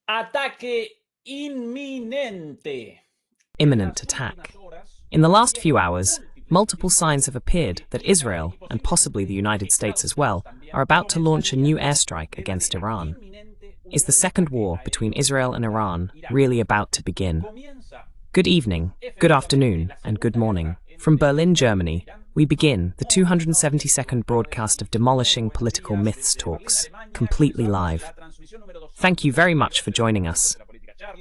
Ataque inminente. Imminent attack. In the last few hours, multiple signs have appeared that Israel, and possibly the United States as well, are about to launch a new airstrike against Iran. Is the second war between Israel and Iran really about to begin? Good evening, good afternoon, and good morning. From Berlin, Germany, we begin the 272nd broadcast of Demolishing Political Myths Talks, completely live. Thank you very much for joining us.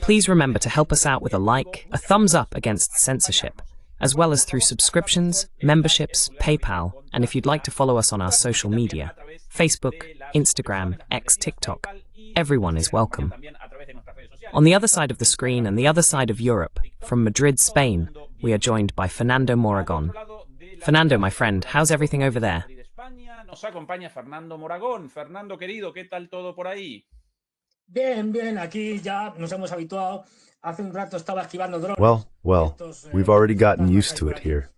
Please remember to help us out with a like, a thumbs up against censorship, as well as through subscriptions, memberships, PayPal, and if you'd like to follow us on our social media, Facebook, Instagram, X, TikTok, everyone is welcome. On the other side of the screen and the other side of Europe, from Madrid, Spain, we are joined by Fernando Moragón. Fernando, my friend, how's everything over there? Nos acompaña Fernando Moragón. Fernando, querido, ¿qué tal todo por ahí? Bien, bien, aquí ya nos hemos habituado. Hace un rato estaba esquivando drones. Well, we've already gotten used to it here.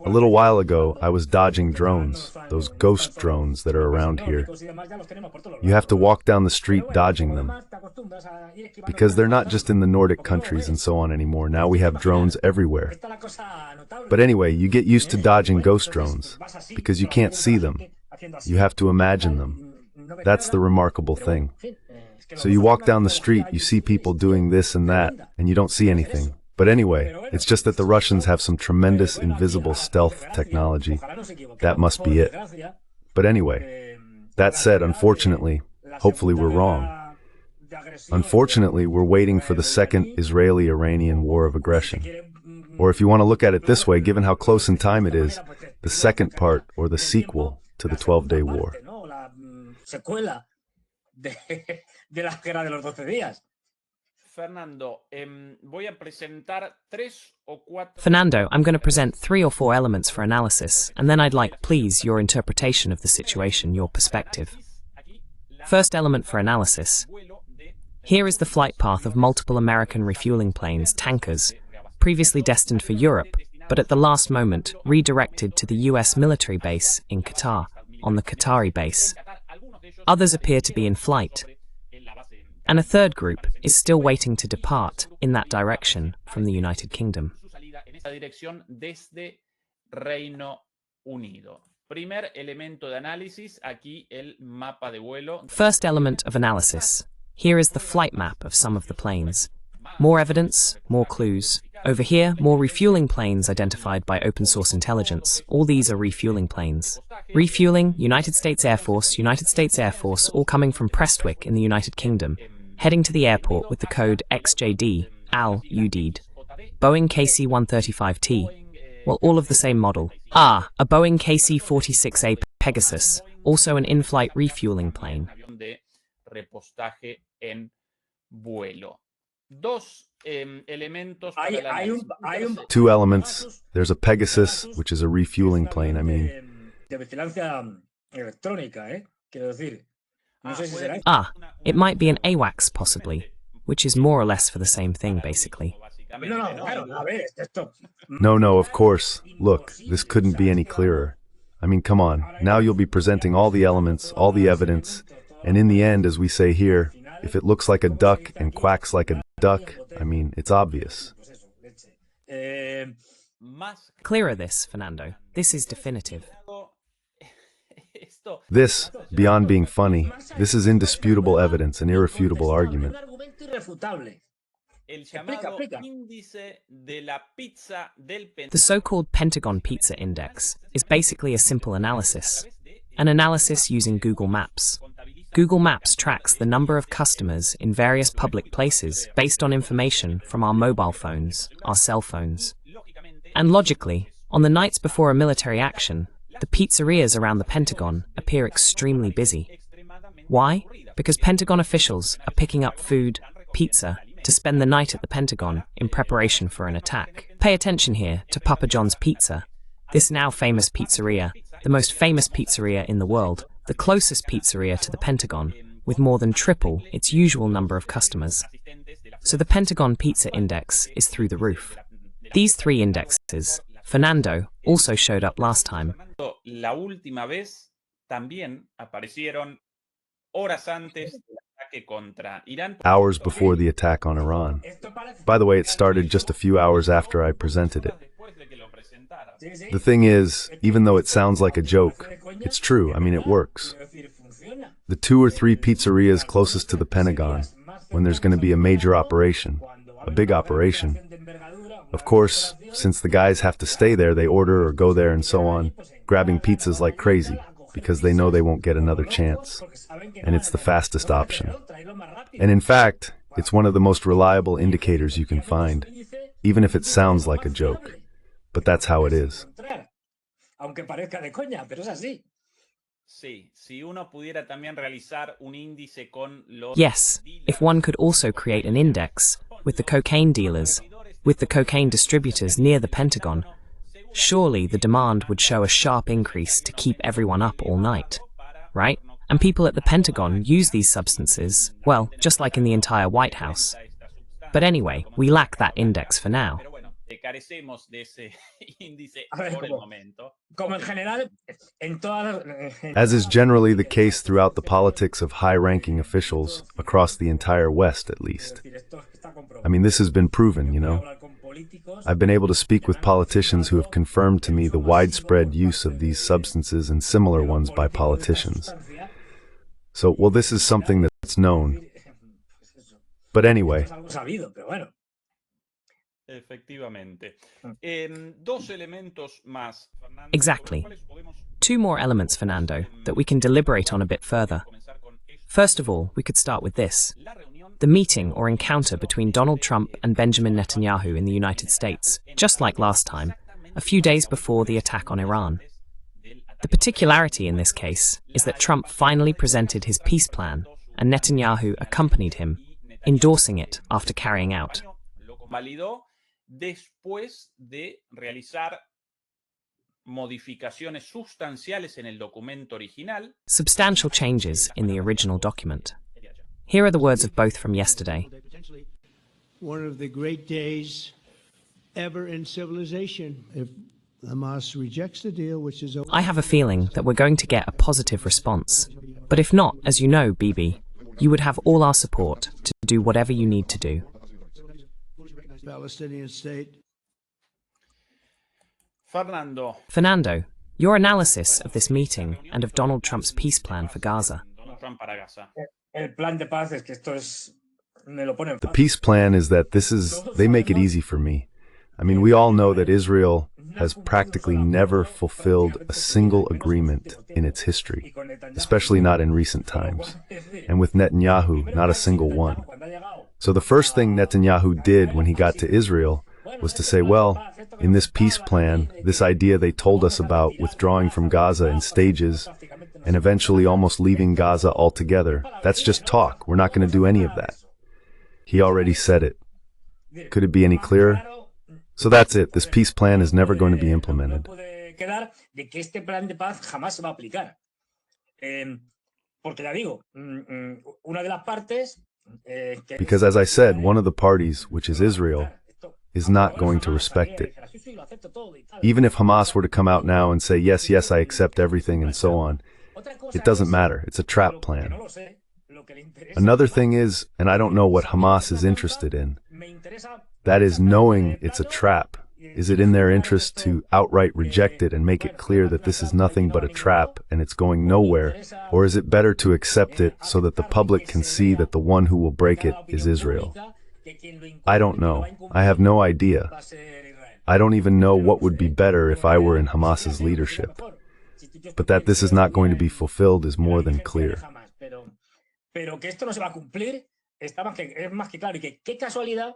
A little while ago, I was dodging drones, those ghost drones that are around here. You have to walk down the street dodging them, because they're not just in the Nordic countries and so on anymore. Now we have drones everywhere. But anyway, you get used to dodging ghost drones, because you can't see them. You have to imagine them. That's the remarkable thing. So you walk down the street, you see people doing this and that, and you don't see anything. But anyway, it's just that the Russians have some tremendous invisible stealth technology. That must be it. But anyway, that said, unfortunately, hopefully we're wrong. Unfortunately, we're waiting for the second Israeli-Iranian war of aggression. Or if you want to look at it this way, given how close in time it is, the second part or the sequel to the 12-day war. Fernando, I'm going to present 3 or 4 elements for analysis, and then I'd like, please, your interpretation of the situation, your perspective. First element for analysis. Here is the flight path of multiple American refueling planes, tankers, previously destined for Europe, but at the last moment redirected to the US military base in Qatar, on the Qatari base. Others appear to be in flight. And a third group is still waiting to depart in that direction from the United Kingdom. First element of analysis. Here is the flight map of some of the planes. More evidence, more clues. Over here, more refueling planes identified by open source intelligence. All these are refueling planes. Refueling, United States Air Force, all coming from Prestwick in the United Kingdom, heading to the airport with the code XJD, AL, UDID. Boeing KC-135T, well, all of the same model. A Boeing KC-46A Pegasus, also an in-flight refueling plane. Two elements. There's a Pegasus, which is a refueling plane, I mean. It might be an AWACS, possibly, which is more or less for the same thing, basically. No, of course. Look, this couldn't be any clearer. I mean, come on. Now you'll be presenting all the elements, all the evidence, and in the end, as we say here, if it looks like a duck and quacks like a duck, I mean, it's obvious. Clearer this, Fernando. This is definitive. This, beyond being funny, this is indisputable evidence, an irrefutable argument. The so-called Pentagon Pizza Index is basically a simple analysis, an analysis using Google Maps. Google Maps tracks the number of customers in various public places based on information from our mobile phones, our cell phones. And logically, on the nights before a military action, the pizzerias around the Pentagon appear extremely busy. Why? Because Pentagon officials are picking up food, pizza, to spend the night at the Pentagon in preparation for an attack. Pay attention here to Papa John's Pizza, this now famous pizzeria, the most famous pizzeria in the world, the closest pizzeria to the Pentagon, with more than triple its usual number of customers. So the Pentagon Pizza Index is through the roof. These three indexes, Fernando, also showed up last time. La última vez también aparecieron horas antes del ataque contra Irán. Hours before the attack on Iran. By the way, it started just a few hours after I presented it. The thing is, even though it sounds like a joke, it's true. I mean, it works. The 2 or 3 pizzerias closest to the Pentagon, when there's going to be a major operation, a big operation. Of course, since the guys have to stay there, they order or go there and so on, grabbing pizzas like crazy, because they know they won't get another chance. And it's the fastest option. And in fact, it's one of the most reliable indicators you can find, even if it sounds like a joke. But that's how it is. Yes, if one could also create an index with the cocaine dealers, with the cocaine distributors near the Pentagon, surely the demand would show a sharp increase to keep everyone up all night, right? And people at the Pentagon use these substances, well, just like in the entire White House. But anyway, we lack that index for now. As is generally the case throughout the politics of high-ranking officials, across the entire West at least. I mean, this has been proven, you know. I've been able to speak with politicians who have confirmed to me the widespread use of these substances and similar ones by politicians. So, well, this is something that's known. But anyway. Exactly. 2 more elements, Fernando, that we can deliberate on a bit further. First of all, we could start with this. The meeting or encounter between Donald Trump and Benjamin Netanyahu in the United States, just like last time, a few days before the attack on Iran. The particularity in this case is that Trump finally presented his peace plan, and Netanyahu accompanied him, endorsing it after carrying out. Después de realizar modificaciones sustanciales en el documento original. Substantial changes in the original document. Here are the words of both from yesterday. One of the great days ever in civilization. If Hamas rejects the deal, which is... I have a feeling that we're going to get a positive response. But if not, as you know, Bibi, you would have all our support to do whatever you need to do. Palestinian state. Fernando, your analysis of this meeting and of Donald Trump's peace plan for Gaza. The peace plan is that they make it easy for me. I mean, we all know that Israel has practically never fulfilled a single agreement in its history, especially not in recent times. And with Netanyahu, not a single one. So the first thing Netanyahu did when he got to Israel was to say, well, in this peace plan, this idea they told us about withdrawing from Gaza in stages and eventually almost leaving Gaza altogether, that's just talk. We're not going to do any of that. He already said it. Could it be any clearer? So that's it. This peace plan is never going to be implemented. Because as I said, one of the parties, which is Israel, is not going to respect it. Even if Hamas were to come out now and say, yes, yes, I accept everything and so on, it doesn't matter. It's a trap plan. Another thing is, and I don't know what Hamas is interested in, that is knowing it's a trap. Is it in their interest to outright reject it and make it clear that this is nothing but a trap and it's going nowhere? Or is it better to accept it so that the public can see that the one who will break it is Israel? I don't know. I have no idea. I don't even know what would be better if I were in Hamas's leadership. But that this is not going to be fulfilled is more than clear. Pero que esto no se va a cumplir, es más que claro. Y que qué casualidad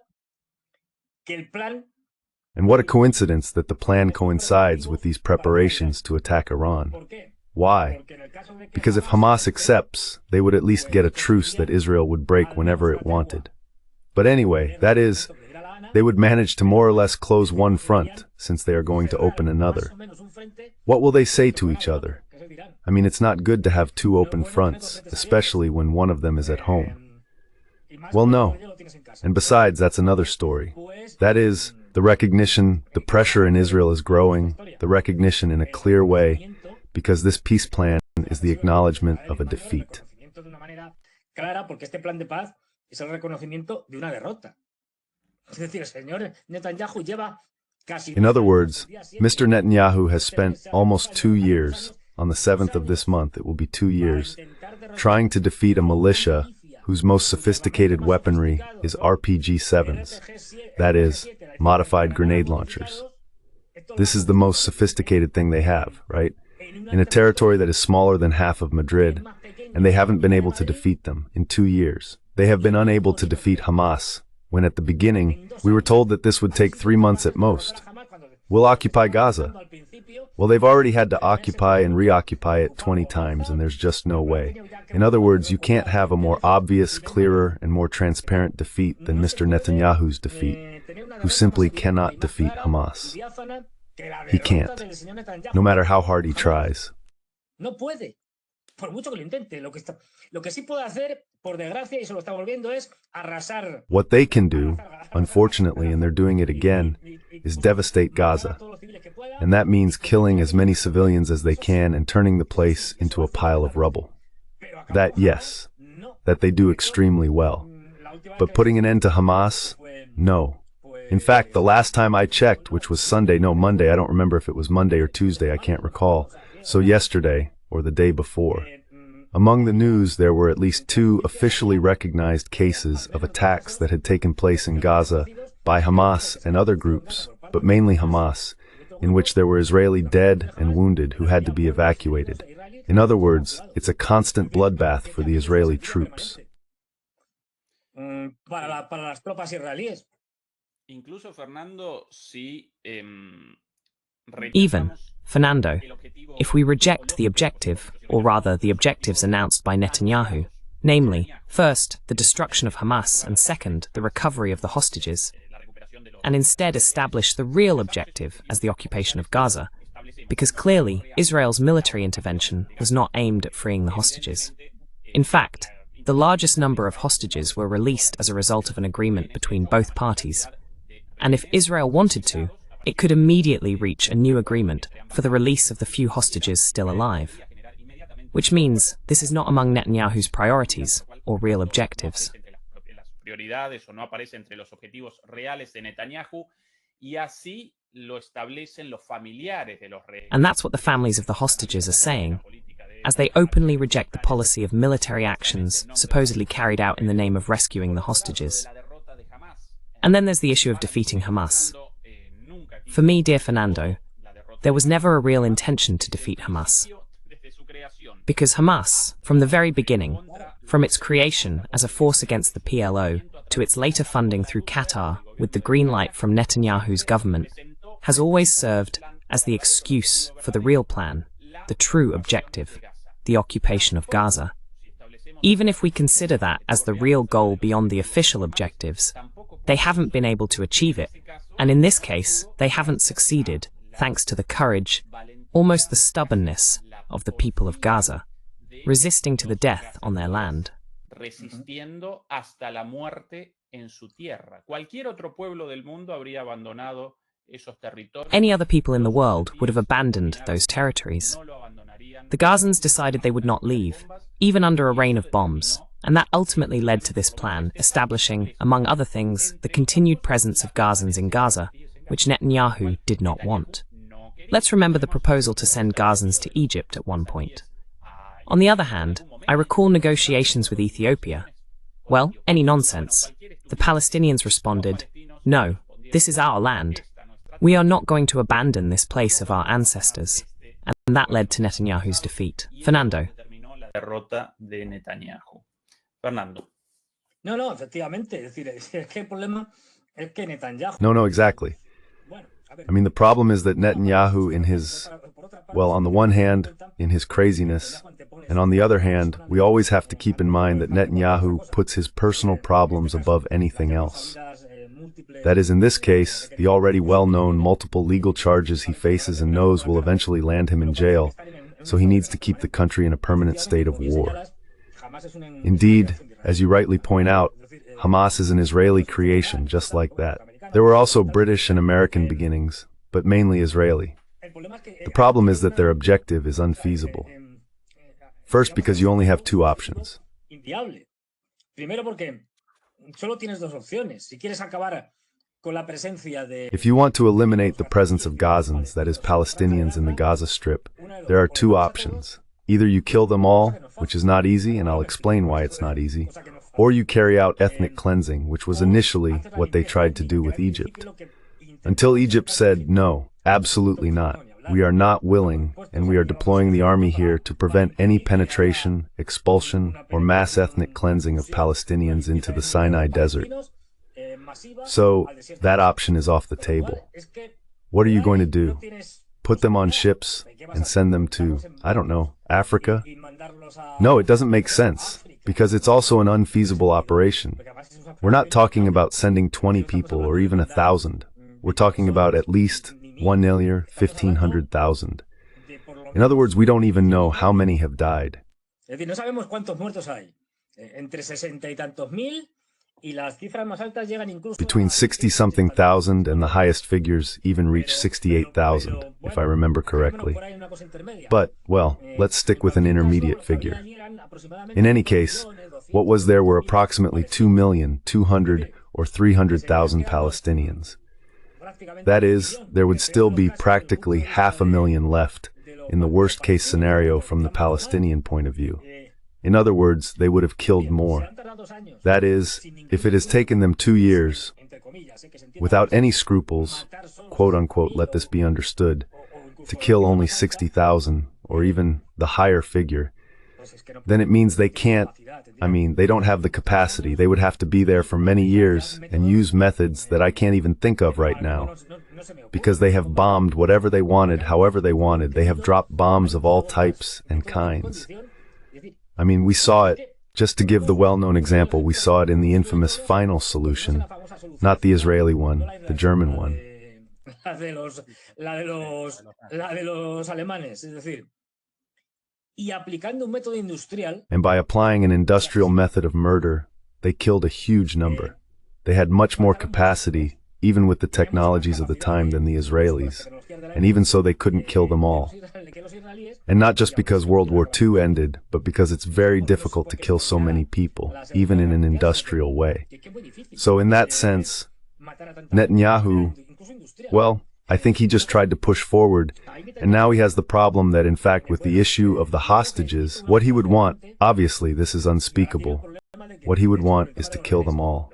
que el plan. And what a coincidence that the plan coincides with these preparations to attack Iran. Why? Because if Hamas accepts, they would at least get a truce that Israel would break whenever it wanted. But anyway, that is, they would manage to more or less close one front, since they are going to open another. What will they say to each other? I mean, it's not good to have two open fronts, especially when one of them is at home. Well, no. And besides, that's another story. That is, the recognition, the pressure in Israel is growing, the recognition in a clear way, because this peace plan is the acknowledgement of a defeat. In other words, Mr. Netanyahu has spent almost 2 years, on the 7th of this month it will be 2 years, trying to defeat a militia whose most sophisticated weaponry is RPG-7s, that is, modified grenade launchers. This is the most sophisticated thing they have, right? In a territory that is smaller than half of Madrid, and they haven't been able to defeat them in 2 years. They have been unable to defeat Hamas, when at the beginning, we were told that this would take 3 months at most. We'll occupy Gaza. Well, they've already had to occupy and reoccupy it 20 times, and there's just no way. In other words, you can't have a more obvious, clearer, and more transparent defeat than Mr. Netanyahu's defeat, who simply cannot defeat Hamas. He can't, no matter how hard he tries. What they can do, unfortunately, and they're doing it again, is devastate Gaza. And that means killing as many civilians as they can and turning the place into a pile of rubble. That, yes, that they do extremely well. But putting an end to Hamas? No. In fact, the last time I checked, which was Monday, I don't remember if it was Monday or Tuesday, I can't recall. So yesterday, or the day before. Among the news, there were at least 2 officially recognized cases of attacks that had taken place in Gaza by Hamas and other groups, but mainly Hamas, in which there were Israeli dead and wounded who had to be evacuated. In other words, it's a constant bloodbath for the Israeli troops. Even, Fernando, if we reject the objective, or rather the objectives announced by Netanyahu, namely, first, the destruction of Hamas, and second, the recovery of the hostages, and instead establish the real objective as the occupation of Gaza, because clearly Israel's military intervention was not aimed at freeing the hostages. In fact, the largest number of hostages were released as a result of an agreement between both parties, and if Israel wanted to, it could immediately reach a new agreement for the release of the few hostages still alive. Which means this is not among Netanyahu's priorities or real objectives. And that's what the families of the hostages are saying, as they openly reject the policy of military actions supposedly carried out in the name of rescuing the hostages. And then there's the issue of defeating Hamas. For me, dear Fernando, there was never a real intention to defeat Hamas. Because Hamas, from the very beginning, from its creation as a force against the PLO to its later funding through Qatar with the green light from Netanyahu's government, has always served as the excuse for the real plan, the true objective, the occupation of Gaza. Even if we consider that as the real goal beyond the official objectives, they haven't been able to achieve it, and in this case, they haven't succeeded, thanks to the courage, almost the stubbornness, of the people of Gaza, resisting to the death on their land. Any other people in the world would have abandoned those territories. The Gazans decided they would not leave, even under a rain of bombs, and that ultimately led to this plan, establishing, among other things, the continued presence of Gazans in Gaza, which Netanyahu did not want. Let's remember the proposal to send Gazans to Egypt at one point. On the other hand, I recall negotiations with Ethiopia. Well, any nonsense. The Palestinians responded, "No, this is our land. We are not going to abandon this place of our ancestors." And that led to Netanyahu's defeat. Fernando. Derrota de Netanyahu. Fernando. No, efectivamente. Es decir, es que el problema es que Netanyahu. No, exactly. I mean, the problem is that Netanyahu on the one hand, in his craziness, and on the other hand, we always have to keep in mind that Netanyahu puts his personal problems above anything else. That is, in this case, the already well-known multiple legal charges he faces and knows will eventually land him in jail, so he needs to keep the country in a permanent state of war. Indeed, as you rightly point out, Hamas is an Israeli creation, just like that. There were also British and American beginnings, but mainly Israeli. The problem is that their objective is unfeasible. First, because you only have two options. If you want to eliminate the presence of Gazans, that is Palestinians in the Gaza Strip, there are two options. Either you kill them all, which is not easy, and I'll explain why it's not easy, or you carry out ethnic cleansing, which was initially what they tried to do with Egypt. Until Egypt said, no, absolutely not. We are not willing, and we are deploying the army here to prevent any penetration, expulsion, or mass ethnic cleansing of Palestinians into the Sinai Desert. So, that option is off the table. What are you going to do? Put them on ships and send them to, I don't know, Africa? No, it doesn't make sense, because it's also an unfeasible operation. We're not talking about sending 20 people or even 1,000. We're talking about at least 1,500,000. In other words, we don't even know how many have died. Between 60-something thousand and the highest figures even reach 68,000, if I remember correctly. But, well, let's stick with an intermediate figure. In any case, what was there were approximately 2,200,000 or 300,000 Palestinians. That is, there would still be practically 500,000 left in the worst-case scenario from the Palestinian point of view. In other words, they would have killed more. That is, if it has taken them 2 years, without any scruples, quote-unquote, let this be understood, to kill only 60,000, or even the higher figure, then it means they can't, they don't have the capacity. They would have to be there for many years and use methods that I can't even think of right now. Because they have bombed whatever they wanted, however they wanted. They have dropped bombs of all types and kinds. We saw it, just to give the well-known example, we saw it in the infamous final solution, not the Israeli one, the German one. And by applying an industrial method of murder, they killed a huge number. They had much more capacity, even with the technologies of the time, than the Israelis, and even so they couldn't kill them all. And not just because World War II ended, but because it's very difficult to kill so many people, even in an industrial way. So in that sense, Netanyahu, well, I think he just tried to push forward, and now he has the problem that, in fact, with the issue of the hostages, what he would want, obviously this is unspeakable, what he would want is to kill them all.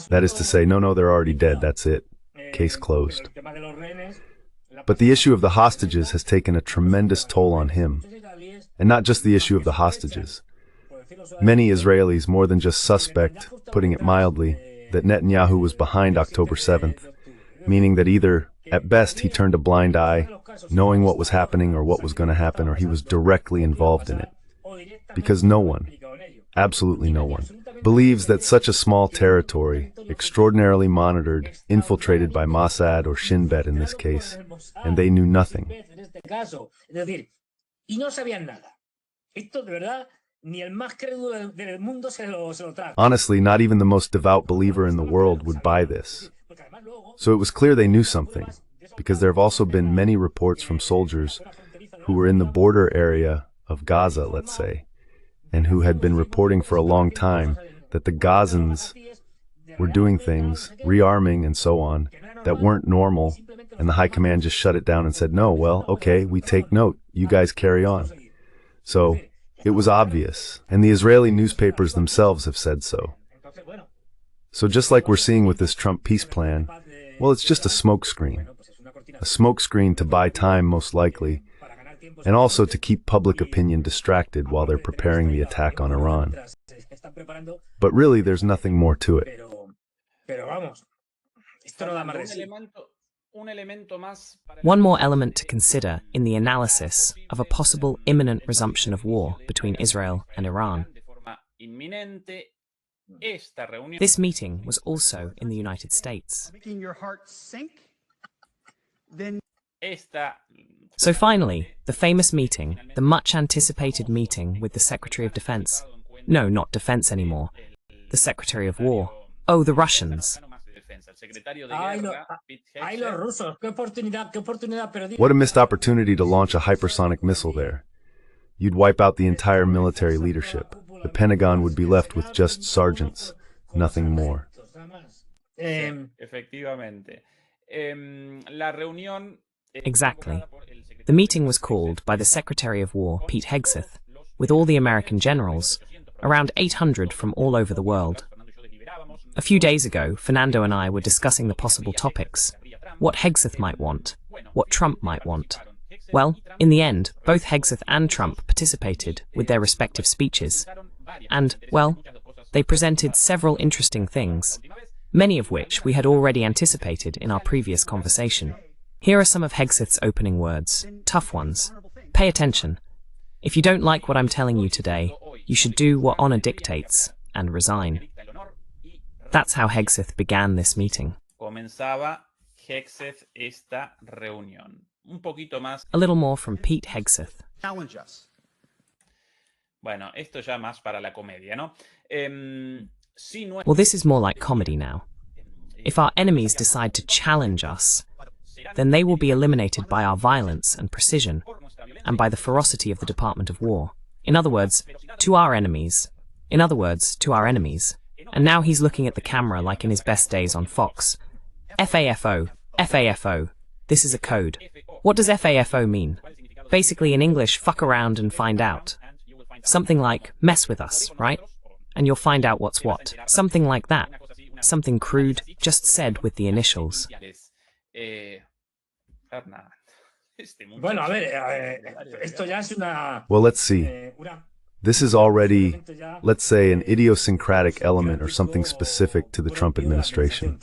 That is to say, no, they're already dead, that's it. Case closed. But the issue of the hostages has taken a tremendous toll on him. And not just the issue of the hostages. Many Israelis more than just suspect, putting it mildly, that Netanyahu was behind October 7th, meaning that either, at best, he turned a blind eye, knowing what was happening or what was going to happen, or he was directly involved in it. Because no one, absolutely no one, believes that such a small territory, extraordinarily monitored, infiltrated by Mossad or Shin Bet in this case, and they knew nothing. Honestly, not even the most devout believer in the world would buy this. So it was clear they knew something, because there have also been many reports from soldiers who were in the border area of Gaza, let's say, and who had been reporting for a long time that the Gazans were doing things, rearming and so on, that weren't normal, And the high command just shut it down and said, no, well, okay, we take note. You guys carry on. So it was obvious, and the Israeli newspapers themselves have said so. So just like we're seeing with this Trump peace plan, well, it's just a smokescreen. A smokescreen to buy time, most likely, and also to keep public opinion distracted while they're preparing the attack on Iran. But really, there's nothing more to it. One more element to consider in the analysis of a possible imminent resumption of war between Israel and Iran. This meeting was also in the United States. So finally, the famous meeting, the much anticipated meeting with the Secretary of Defense. No, not Defense anymore. The Secretary of War. Oh, the Russians. What a missed opportunity to launch a hypersonic missile there. You'd wipe out the entire military leadership. The Pentagon would be left with just sergeants, nothing more. Exactly. The meeting was called by the Secretary of War, Pete Hegseth, with all the American generals, around 800 from all over the world. A few days ago, Fernando and I were discussing the possible topics, what Hegseth might want, what Trump might want. Well, in the end, both Hegseth and Trump participated with their respective speeches. And, well, they presented several interesting things, many of which we had already anticipated in our previous conversation. Here are some of Hegseth's opening words, tough ones. Pay attention. If you don't like what I'm telling you today, you should do what honor dictates and resign. That's how Hegseth began this meeting. A little more from Pete Hegseth. Challenge us. Bueno, esto ya más para la comedia, ¿no? Well, this is more like comedy now. If our enemies decide to challenge us, then they will be eliminated by our violence and precision, and by the ferocity of the Department of War. In other words, to our enemies. And now he's looking at the camera like in his best days on Fox. FAFO, FAFO. This is a code. What does FAFO mean? Basically in English, fuck around and find out. Something like, mess with us, right? And you'll find out what's what. Something like that. Something crude, just said with the initials. Well, let's see. This is already, let's say, an idiosyncratic element or something specific to the Trump administration.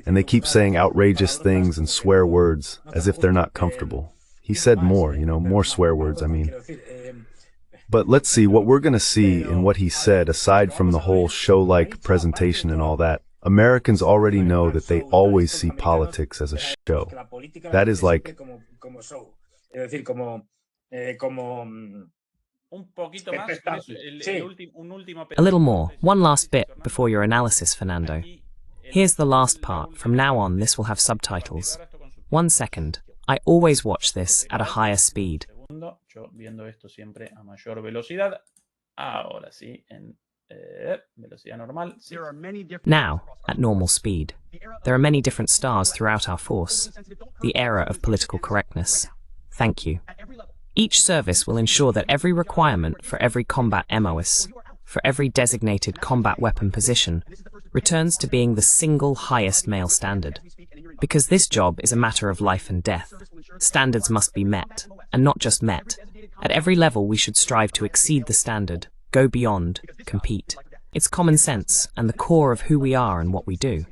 And they keep saying outrageous things and swear words as if they're not comfortable. He said more, more swear words, I mean. But let's see, what we're going to see in what he said, aside from the whole show-like presentation and all that, Americans already know that they always see politics as a show. That is like... A little more, one last bit before your analysis, Fernando. Here's the last part. From now on, this will have subtitles. 1 second. I always watch this at a higher speed. Now, at normal speed. There are many different stars throughout our force. The era of political correctness. Thank you. Each service will ensure that every requirement for every combat MOS, for every designated combat weapon position, returns to being the single highest male standard. Because this job is a matter of life and death. Standards must be met, and not just met. At every level we should strive to exceed the standard, go beyond, compete. It's common sense, and the core of who we are and what we do.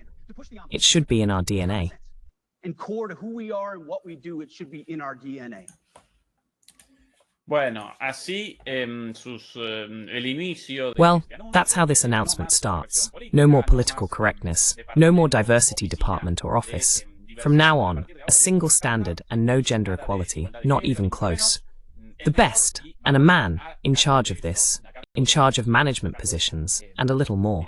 It should be in our DNA. And core to who we are and what we do, it should be in our DNA. Bueno, así el inicio. Well, that's how this announcement starts. No more political correctness, no more diversity department or office. From now on, a single standard and no gender equality, not even close. The best, and a man in charge of this, in charge of management positions, and a little more.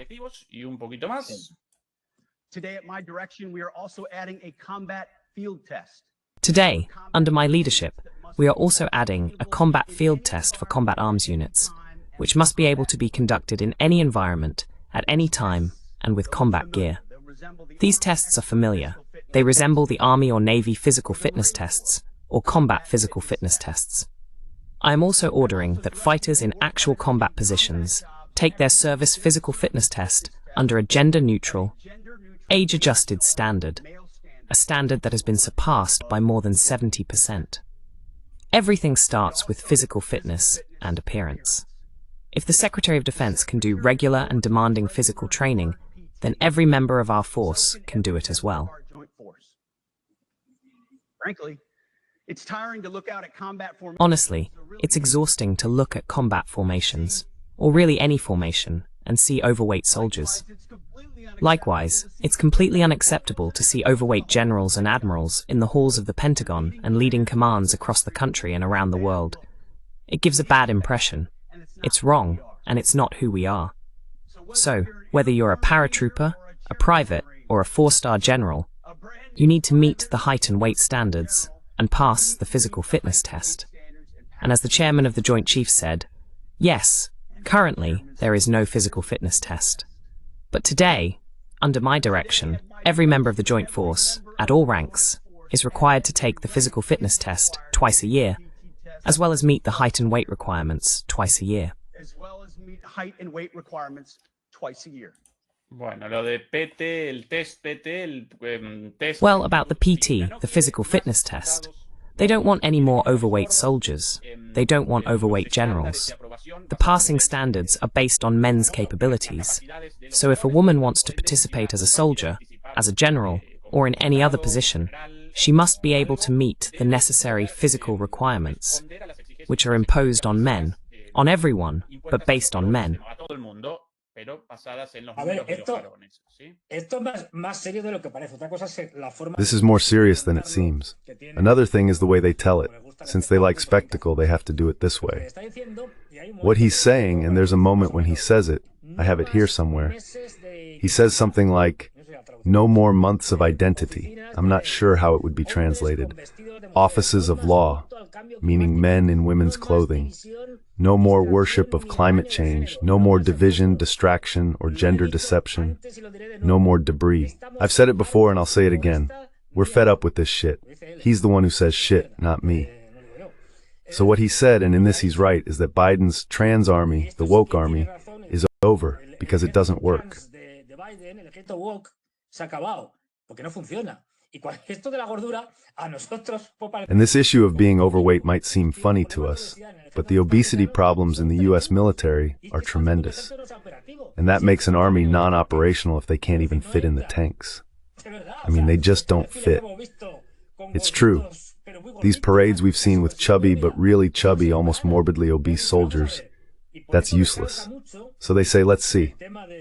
Today, at my direction, we are also adding a combat field test. Today, under my leadership, we are also adding a combat field test for combat arms units, which must be able to be conducted in any environment, at any time, and with combat gear. These tests are familiar. They resemble the Army or Navy physical fitness tests, or combat physical fitness tests. I am also ordering that fighters in actual combat positions take their service physical fitness test under a gender-neutral, age-adjusted standard, a standard that has been surpassed by more than 70%. Everything starts with physical fitness and appearance. If the Secretary of Defense can do regular and demanding physical training, then every member of our force can do it as well. Frankly, it's tiring to look out at combat formations. Honestly, it's exhausting to look at combat formations, or really any formation, and see overweight soldiers. Likewise, it's completely unacceptable to see overweight generals and admirals in the halls of the Pentagon and leading commands across the country and around the world. It gives a bad impression. It's wrong, and it's not who we are. So, whether you're a paratrooper, a private, or a four-star general, you need to meet the height and weight standards and pass the physical fitness test. And as the chairman of the Joint Chiefs said, yes, currently there is no physical fitness test. But today, under my direction, every member of the Joint Force, at all ranks, is required to take the physical fitness test twice a year, as well as meet the height and weight requirements twice a year. Bueno, lo de PT, el test PT, test... Well, about the PT, the physical fitness test, they don't want any more overweight soldiers. They don't want overweight generals. The passing standards are based on men's capabilities. So if a woman wants to participate as a soldier, as a general, or in any other position, she must be able to meet the necessary physical requirements, which are imposed on men, on everyone, but based on men. This is more serious than it seems. Another thing is the way they tell it. Since they like spectacle, they have to do it this way. What he's saying, and there's a moment when he says it, I have it here somewhere. He says something like, no more months of identity. I'm not sure how it would be translated. Offices of law, meaning men in women's clothing. No more worship of climate change, no more division, distraction, or gender deception. No more debris. I've said it before and I'll say it again. We're fed up with this shit. He's the one who says shit, not me. So what he said, and in this he's right, is that Biden's trans army, the woke army, is over because it doesn't work. And this issue of being overweight might seem funny to us, but the obesity problems in the US military are tremendous. And that makes an army non-operational if they can't even fit in the tanks. I mean, they just don't fit. It's true. These parades we've seen with chubby but really chubby, almost morbidly obese soldiers, that's useless. So they say, let's see.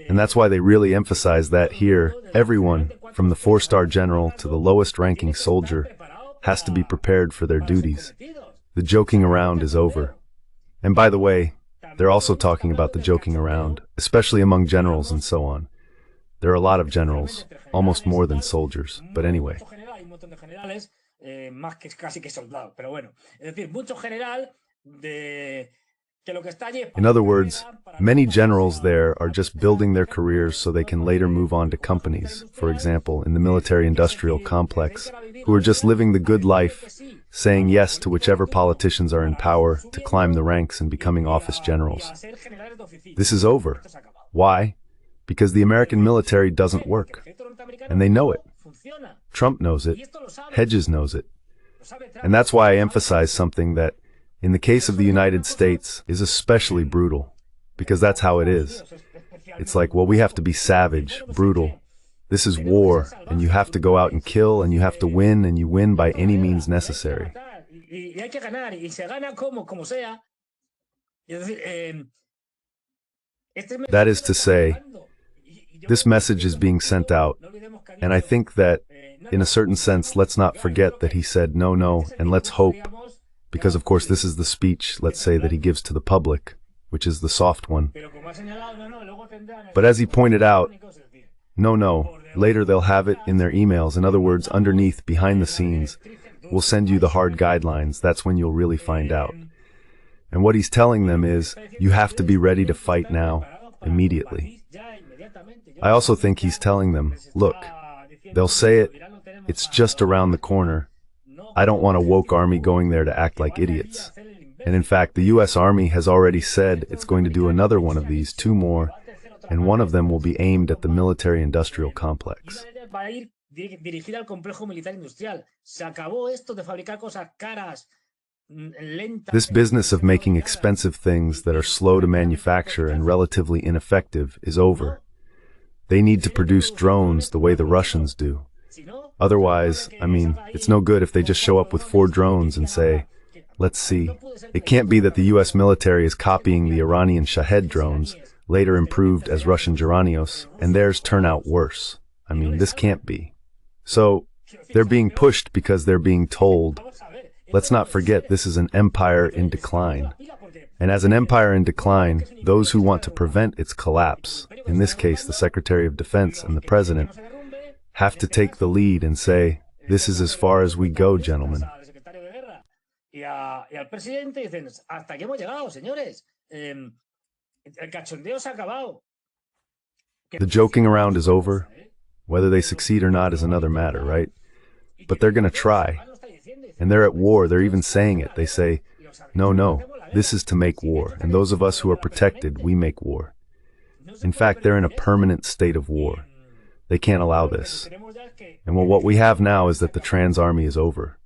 And that's why they really emphasize that here, everyone, from the four-star general to the lowest-ranking soldier, has to be prepared for their duties. The joking around is over. And by the way, they're also talking about the joking around, especially among generals and so on. There are a lot of generals, almost more than soldiers, but anyway. In other words, many generals there are just building their careers so they can later move on to companies, for example, in the military-industrial complex, who are just living the good life, saying yes to whichever politicians are in power to climb the ranks and becoming office generals. This is over. Why? Because the American military doesn't work. And they know it. Trump knows it. Hedges knows it. And that's why I emphasize something that, in the case of the United States, is especially brutal, because that's how it is. It's like, well, we have to be savage, brutal. This is war, and you have to go out and kill, and you have to win, and you win by any means necessary. That is to say, this message is being sent out, and I think that, in a certain sense, let's not forget that he said no, no, and let's hope. Because, of course, this is the speech, let's say, that he gives to the public, which is the soft one. But as he pointed out, no, later they'll have it in their emails. In other words, underneath, behind the scenes, we'll send you the hard guidelines. That's when you'll really find out. And what he's telling them is, you have to be ready to fight now, immediately. I also think he's telling them, look, they'll say it, It's just around the corner. I don't want a woke army going there to act like idiots. And in fact, the US Army has already said it's going to do another one of these, 2 more, and one of them will be aimed at the military-industrial complex. This business of making expensive things that are slow to manufacture and relatively ineffective is over. They need to produce drones the way the Russians do. Otherwise, I mean, it's no good if they just show up with 4 drones and say, let's see. It can't be that the US military is copying the Iranian Shahed drones, later improved as Russian Geranios, and theirs turn out worse. I mean, this can't be. So, they're being pushed because they're being told. Let's not forget this is an empire in decline. And as an empire in decline, those who want to prevent its collapse, in this case the Secretary of Defense and the President, have to take the lead and say, this is as far as we go, gentlemen. The joking around is over. Whether they succeed or not is another matter, right? But they're going to try. And they're at war. They're even saying it. They say, no, this is to make war. And those of us who are protected, we make war. In fact, they're in a permanent state of war. They can't allow this. And well, what we have now is that the trans army is over.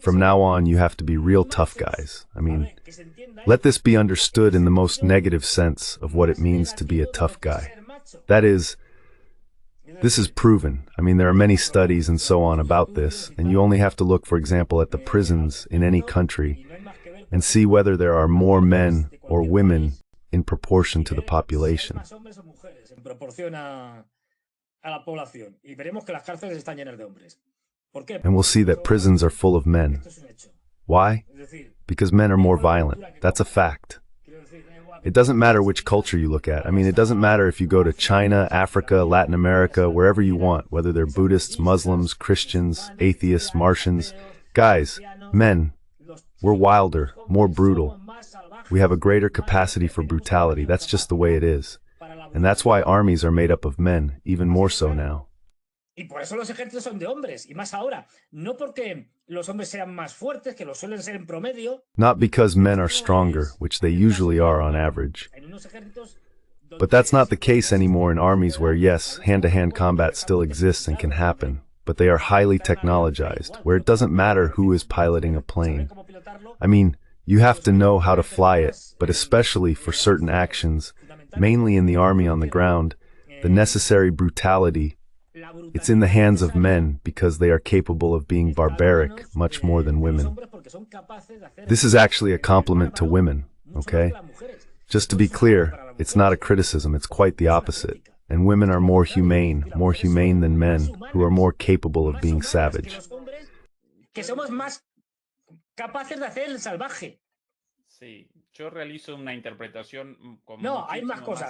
From now on, you have to be real tough guys. I mean, let this be understood in the most negative sense of what it means to be a tough guy. That is, this is proven. I mean, there are many studies and so on about this, and you only have to look, for example, at the prisons in any country and see whether there are more men or women in proportion to the population. And we'll see that prisons are full of men. Why? Because men are more violent. That's a fact. It doesn't matter which culture you look at. I mean, it doesn't matter if you go to China, Africa, Latin America, wherever you want, whether they're Buddhists, Muslims, Christians, atheists, Martians. Guys, men, we're wilder, more brutal. We have a greater capacity for brutality. That's just the way it is. And that's why armies are made up of men, even more so now. Not because men are stronger, which they usually are on average. But that's not the case anymore in armies where, yes, hand-to-hand combat still exists and can happen, but they are highly technologized, where it doesn't matter who is piloting a plane. I mean, you have to know how to fly it, but especially for certain actions, mainly in the army on the ground, the necessary brutality, it's in the hands of men because they are capable of being barbaric much more than women. This is actually a compliment to women, okay? Just to be clear, it's not a criticism, it's quite the opposite. And women are more humane than men, who are more capable of being savage.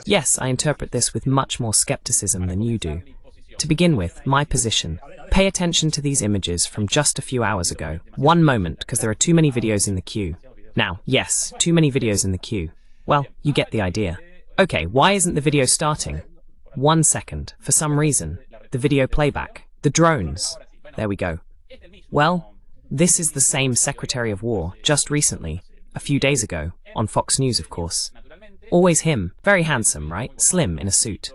Yes, I interpret this with much more skepticism than you do. To begin with, my position. Pay attention to these images from just a few hours ago. One moment, because there are too many videos in the queue. Now, yes, too many videos in the queue. Well, you get the idea. Okay, why isn't the video starting? 1 second. For some reason. The video playback. The drones. There we go. Well, this is the same Secretary of War, just recently. A few days ago. On Fox News, of course. Always him. Very handsome, right? Slim in a suit.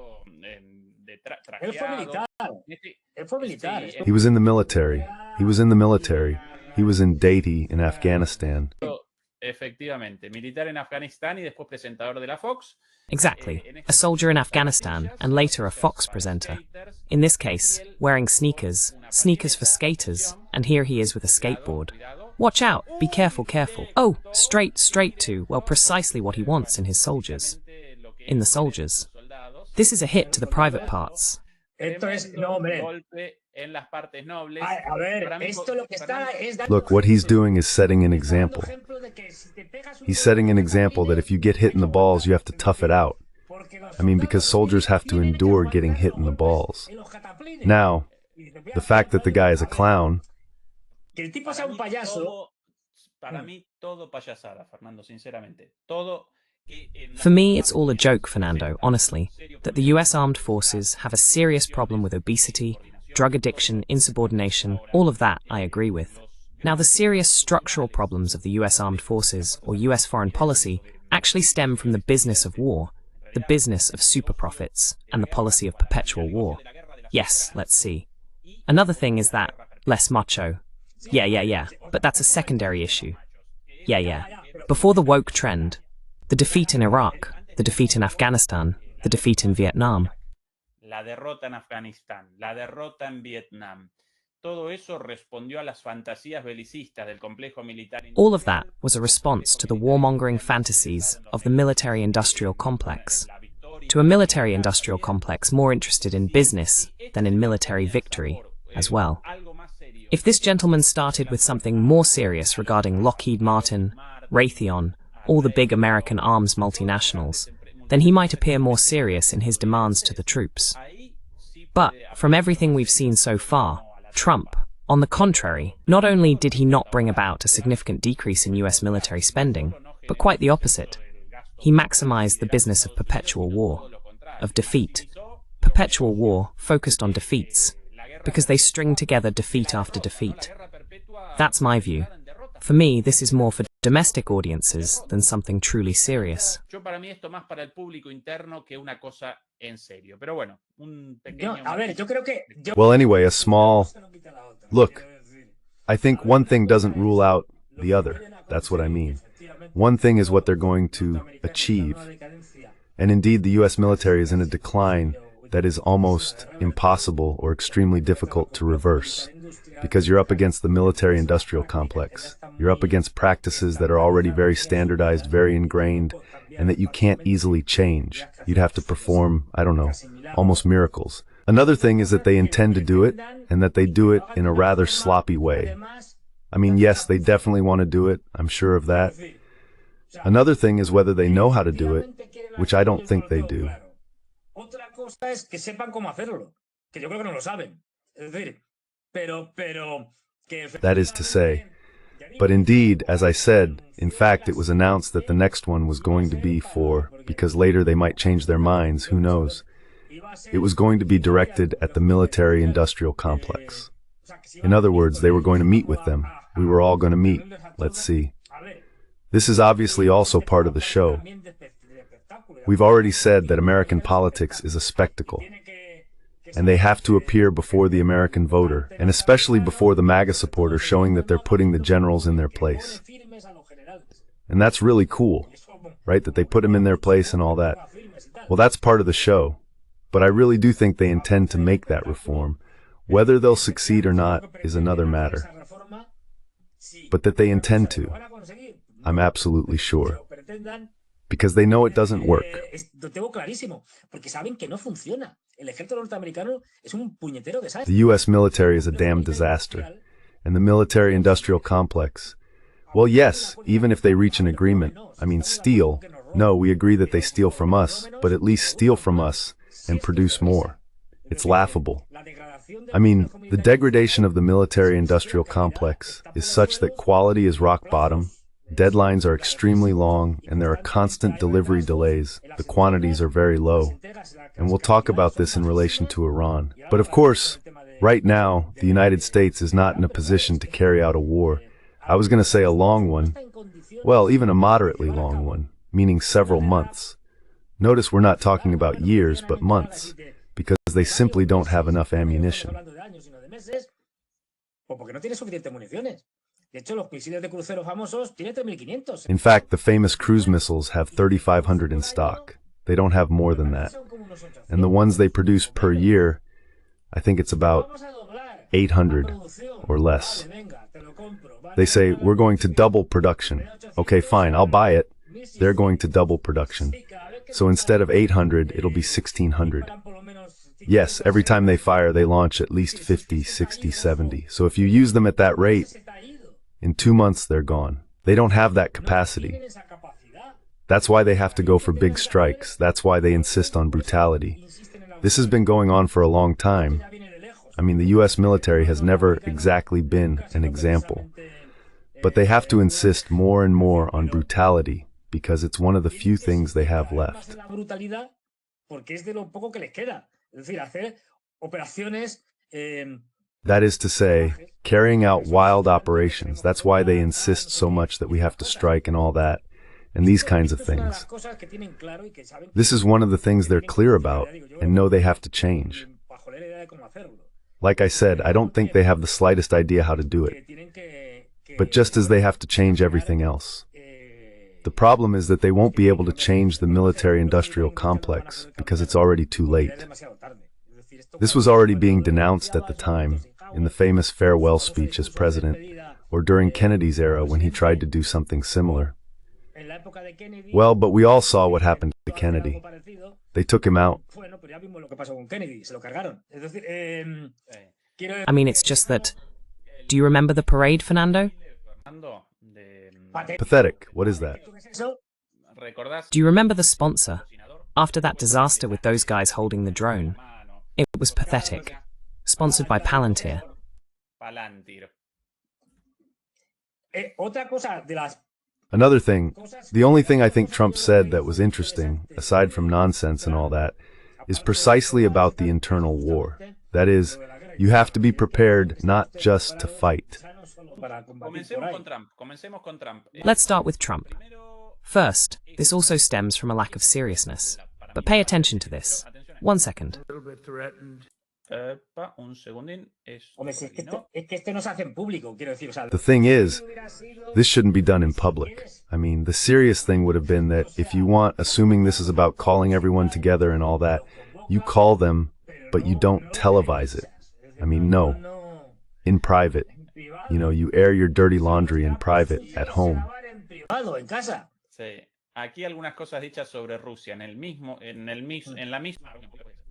He was in the military. He was in the military. He was in Daiti in Afghanistan. Exactly. A soldier in Afghanistan and later a Fox presenter. In this case, wearing sneakers. Sneakers for skaters. And here he is with a skateboard. Watch out. Be careful, careful. Oh, straight to, well, precisely what he wants in his soldiers. In the soldiers. This is a hit to the private parts. Look, what he's doing is setting an example. He's setting an example that if you get hit in the balls, you have to tough it out. I mean, because soldiers have to endure getting hit in the balls. Now, the fact that the guy is a clown... For me, it's all a joke, Fernando, honestly, that the US armed forces have a serious problem with obesity, drug addiction, insubordination, all of that I agree with. Now, the serious structural problems of the US armed forces or US foreign policy actually stem from the business of war, the business of super profits, and the policy of perpetual war. Yes, let's see. Another thing is that less macho. Yeah, but that's a secondary issue. Yeah. Before the woke trend, the defeat in Iraq, the defeat in Afghanistan, the defeat in Vietnam. La derrota en Afganistán, la derrota en Vietnam. Todo eso respondió a las fantasías belicistas del complejo militar. All of that was a response to the warmongering fantasies of the military-industrial complex, to a military-industrial complex more interested in business than in military victory as well. If this gentleman started with something more serious regarding Lockheed Martin, Raytheon, all the big American arms multinationals, then he might appear more serious in his demands to the troops. But, from everything we've seen so far, Trump, on the contrary, not only did he not bring about a significant decrease in US military spending, but quite the opposite. He maximized the business of perpetual war, of defeat. Perpetual war focused on defeats, because they string together defeat after defeat. That's my view. For me, this is more for domestic audiences than something truly serious. Para mí esto más para el público interno que una cosa en serio. Pero bueno, un pequeño... A ver, yo creo que... Well, anyway, a small... Look, I think one thing doesn't rule out the other. That's what I mean. One thing is what they're going to achieve. And indeed, the US military is in a decline that is almost impossible or extremely difficult to reverse. Because you're up against the military-industrial complex. You're up against practices that are already very standardized, very ingrained, and that you can't easily change. You'd have to perform, I don't know, almost miracles. Another thing is that they intend to do it, and that they do it in a rather sloppy way. I mean, yes, they definitely want to do it, I'm sure of that. Another thing is whether they know how to do it, which I don't think they do. That is to say, but indeed, as I said, in fact, it was announced that the next one was going to be because later they might change their minds, who knows. It was going to be directed at the military-industrial complex. In other words, they were going to meet with them. We were all going to meet. Let's see. This is obviously also part of the show. We've already said that American politics is a spectacle. And they have to appear before the American voter, and especially before the MAGA supporter, showing that they're putting the generals in their place. And that's really cool, right? That they put them in their place and all that. Well, that's part of the show. But I really do think they intend to make that reform. Whether they'll succeed or not is another matter. But that they intend to, I'm absolutely sure. Because they know it doesn't work. The US military is a damn disaster. And the military-industrial complex, well, yes, even if they reach an agreement, I mean steal, no, we agree that they steal from us, but at least steal from us and produce more. It's laughable. I mean, the degradation of the military-industrial complex is such that quality is rock bottom, deadlines are extremely long, and there are constant delivery delays. The quantities are very low. And we'll talk about this in relation to Iran. But of course, right now, the United States is not in a position to carry out a war. I was going to say a long one. Well, even a moderately long one, meaning several months. Notice we're not talking about years, but months, because they simply don't have enough ammunition. In fact, the famous cruise missiles have 3,500 in stock. They don't have more than that. And the ones they produce per year, I think it's about 800 or less. They say, we're going to double production. Okay, fine, I'll buy it. They're going to double production. So instead of 800, it'll be 1,600. Yes, every time they fire, they launch at least 50, 60, 70. So if you use them at that rate, in 2 months they're gone. They don't have that capacity. That's why they have to go for big strikes. That's why they insist on brutality. This has been going on for a long time. I mean, the US military has never exactly been an example. But they have to insist more and more on brutality because it's one of the few things they have left. That is to say, carrying out wild operations. That's why they insist so much that we have to strike and all that, and these kinds of things. This is one of the things they're clear about and know they have to change. Like I said, I don't think they have the slightest idea how to do it. But just as they have to change everything else. The problem is that they won't be able to change the military-industrial complex because it's already too late. This was already being denounced at the time, in the famous farewell speech as president, or during Kennedy's era when he tried to do something similar. Well, but we all saw what happened to Kennedy. They took him out. I mean, it's just that... Do you remember the parade, Fernando? Pathetic. What is that? Do you remember the sponsor? After that disaster with those guys holding the drone, it was pathetic. Sponsored by Palantir. Another thing, the only thing I think Trump said that was interesting, aside from nonsense and all that, is precisely about the internal war. That is, you have to be prepared not just to fight. Let's start with Trump. First, this also stems from a lack of seriousness. But pay attention to this. 1 second. The thing is, this shouldn't be done in public. I mean, the serious thing would have been that if you want, assuming this is about calling everyone together and all that, you call them, but you don't televise it. I mean, no. In private. You know, you air your dirty laundry in private, at home.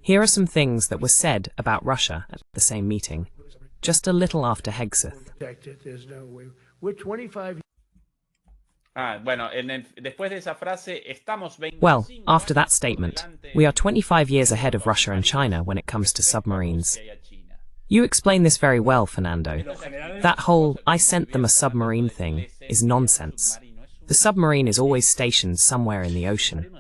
Here are some things that were said about Russia at the same meeting, just a little after Hegseth. Well, after that statement, we are 25 years ahead of Russia and China when it comes to submarines. You explain this very well, Fernando. That whole "I sent them a submarine" thing is nonsense. The submarine is always stationed somewhere in the ocean.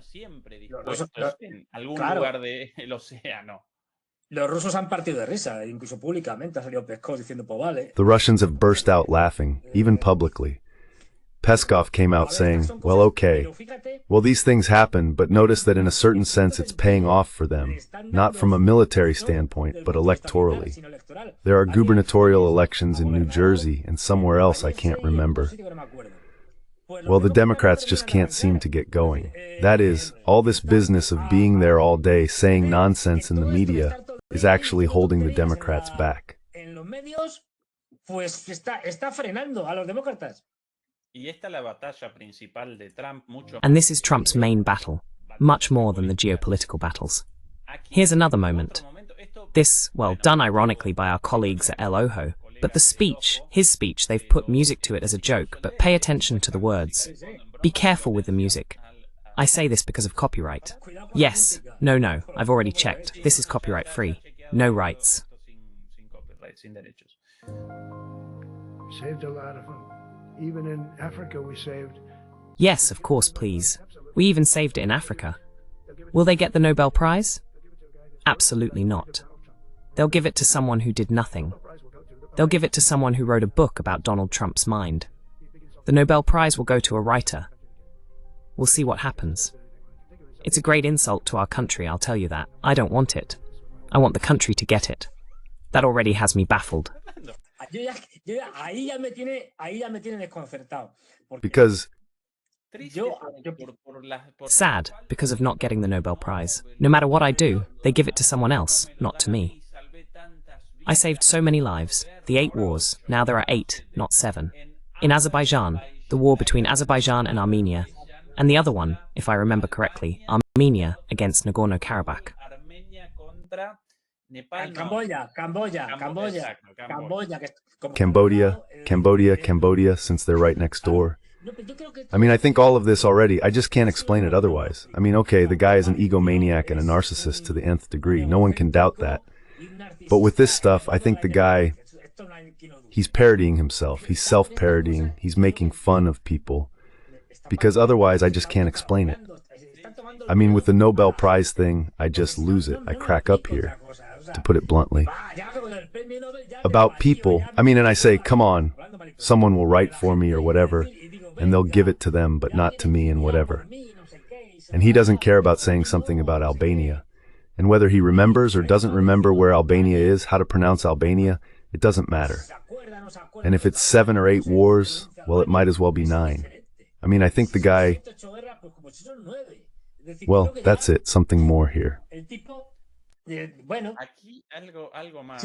The Russians have burst out laughing, even publicly. Peskov came out saying, well, okay. Well, these things happen, but notice that in a certain sense it's paying off for them, not from a military standpoint, but electorally. There are gubernatorial elections in New Jersey and somewhere else I can't remember. Well, the Democrats just can't seem to get going. That is, all this business of being there all day saying nonsense in the media is actually holding the Democrats back. And this is Trump's main battle, much more than the geopolitical battles. Here's another moment. This, well, done ironically by our colleagues at El Ojo, but the speech, his speech, they've put music to it as a joke, but pay attention to the words. Be careful with the music. I say this because of copyright. Yes, no, I've already checked. This is copyright free. No rights. Saved a lot of them. Even in Africa we saved. Yes, of course, please. We even saved it in Africa. Will they get the Nobel Prize? Absolutely not. They'll give it to someone who did nothing. They'll give it to someone who wrote a book about Donald Trump's mind. The Nobel Prize will go to a writer. We'll see what happens. It's a great insult to our country, I'll tell you that. I don't want it. I want the country to get it. That already has me baffled. Because sad, because of not getting the Nobel Prize. No matter what I do, they give it to someone else, not to me. I saved so many lives, the 8 wars, now there are 8, not 7. In Azerbaijan, the war between Azerbaijan and Armenia, and the other one, if I remember correctly, Armenia against Nagorno-Karabakh. Cambodia, since they're right next door. I mean, I think all of this already, I just can't explain it otherwise. I mean, okay, the guy is an egomaniac and a narcissist to the nth degree. No one can doubt that. But with this stuff, I think the guy, he's parodying himself. He's self-parodying. He's making fun of people. Because otherwise, I just can't explain it. I mean, with the Nobel Prize thing, I just lose it. I crack up here. to put it bluntly. About people, I mean, and I say, come on, someone will write for me or whatever, and they'll give it to them, but not to me and whatever. And he doesn't care about saying something about Albania. And whether he remembers or doesn't remember where Albania is, how to pronounce Albania, it doesn't matter. And if it's 7 or 8 wars, well, it might as well be 9. I mean, I think the guy... Well, that's it. Something more here. Aquí algo más.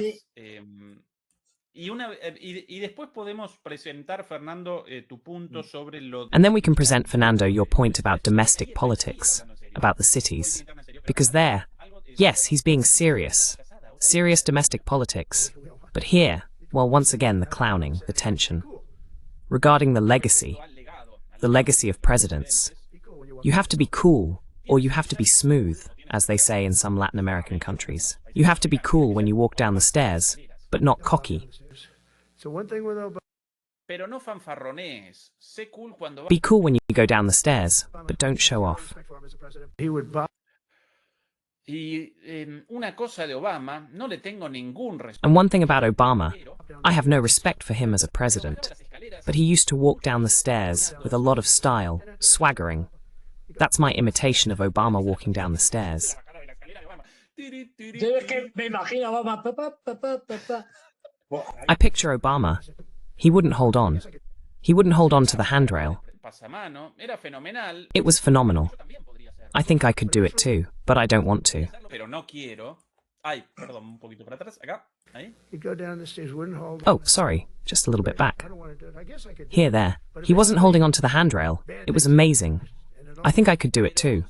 Y después podemos presentar, Fernando, tu punto sobre lo... And then we can present, Fernando, your point about domestic politics, about the cities. Because there, yes, he's being serious. Serious domestic politics. But here, well, once again, the clowning, the tension. Regarding the legacy of presidents. You have to be cool, or you have to be smooth, as they say in some Latin American countries. You have to be cool when you walk down the stairs, but not cocky. Be cool when you go down the stairs, but don't show off. And one thing about Obama, I have no respect for him as a president, but he used to walk down the stairs with a lot of style, swaggering. That's my imitation of Obama walking down the stairs. I picture Obama. He wouldn't hold on. He wouldn't hold on to the handrail. It was phenomenal. I think I could do it too, but I don't want to. Oh, sorry, just a little bit back. Here, there. He wasn't holding on to the handrail. It was amazing. I think I could do it too.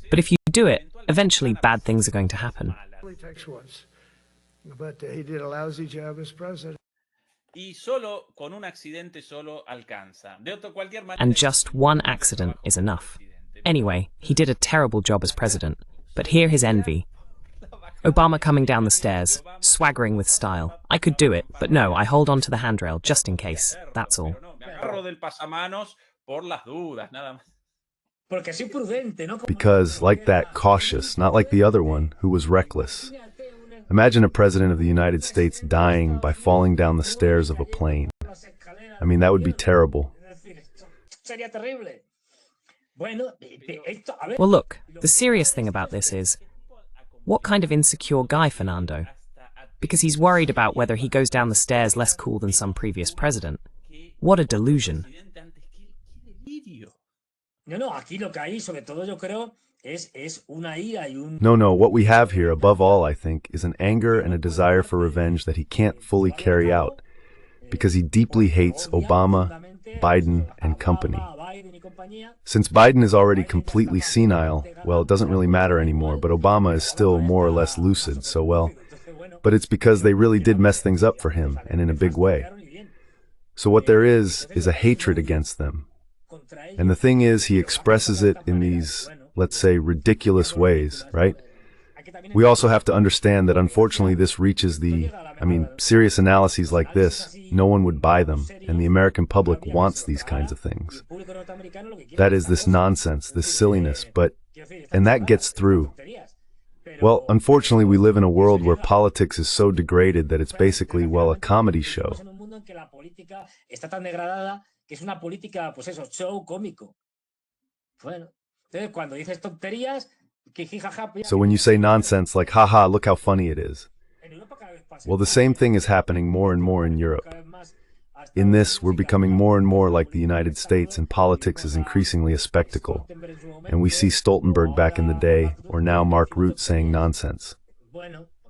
But if you do it, eventually bad things are going to happen. But he did a lousy job as president. And just one accident is enough. Anyway, he did a terrible job as president. But hear his envy. Obama coming down the stairs, swaggering with style. I could do it, but no, I hold on to the handrail just in case. That's all. Because, like that, cautious, not like the other one, who was reckless. Imagine a president of the United States dying by falling down the stairs of a plane. I mean, that would be terrible. Well, look, the serious thing about this is, what kind of insecure guy, Fernando? Because he's worried about whether he goes down the stairs less cool than some previous president. What a delusion. No, what we have here, above all, I think, is an anger and a desire for revenge that he can't fully carry out, because he deeply hates Obama, Biden, and company. Since Biden is already completely senile, well, it doesn't really matter anymore, but Obama is still more or less lucid, so well, but it's because they really did mess things up for him, and in a big way. So what there is a hatred against them. And the thing is, he expresses it in these, let's say, ridiculous ways, right? We also have to understand that unfortunately this reaches serious analyses like this, no one would buy them, and the American public wants these kinds of things. That is, this nonsense, this silliness, and that gets through. Well, unfortunately we live in a world where politics is so degraded that it's basically, well, a comedy show. So when you say nonsense like, haha, look how funny it is. Well, the same thing is happening more and more in Europe. In this, we're becoming more and more like the United States, and politics is increasingly a spectacle. And we see Stoltenberg back in the day, or now Mark Rutte saying nonsense.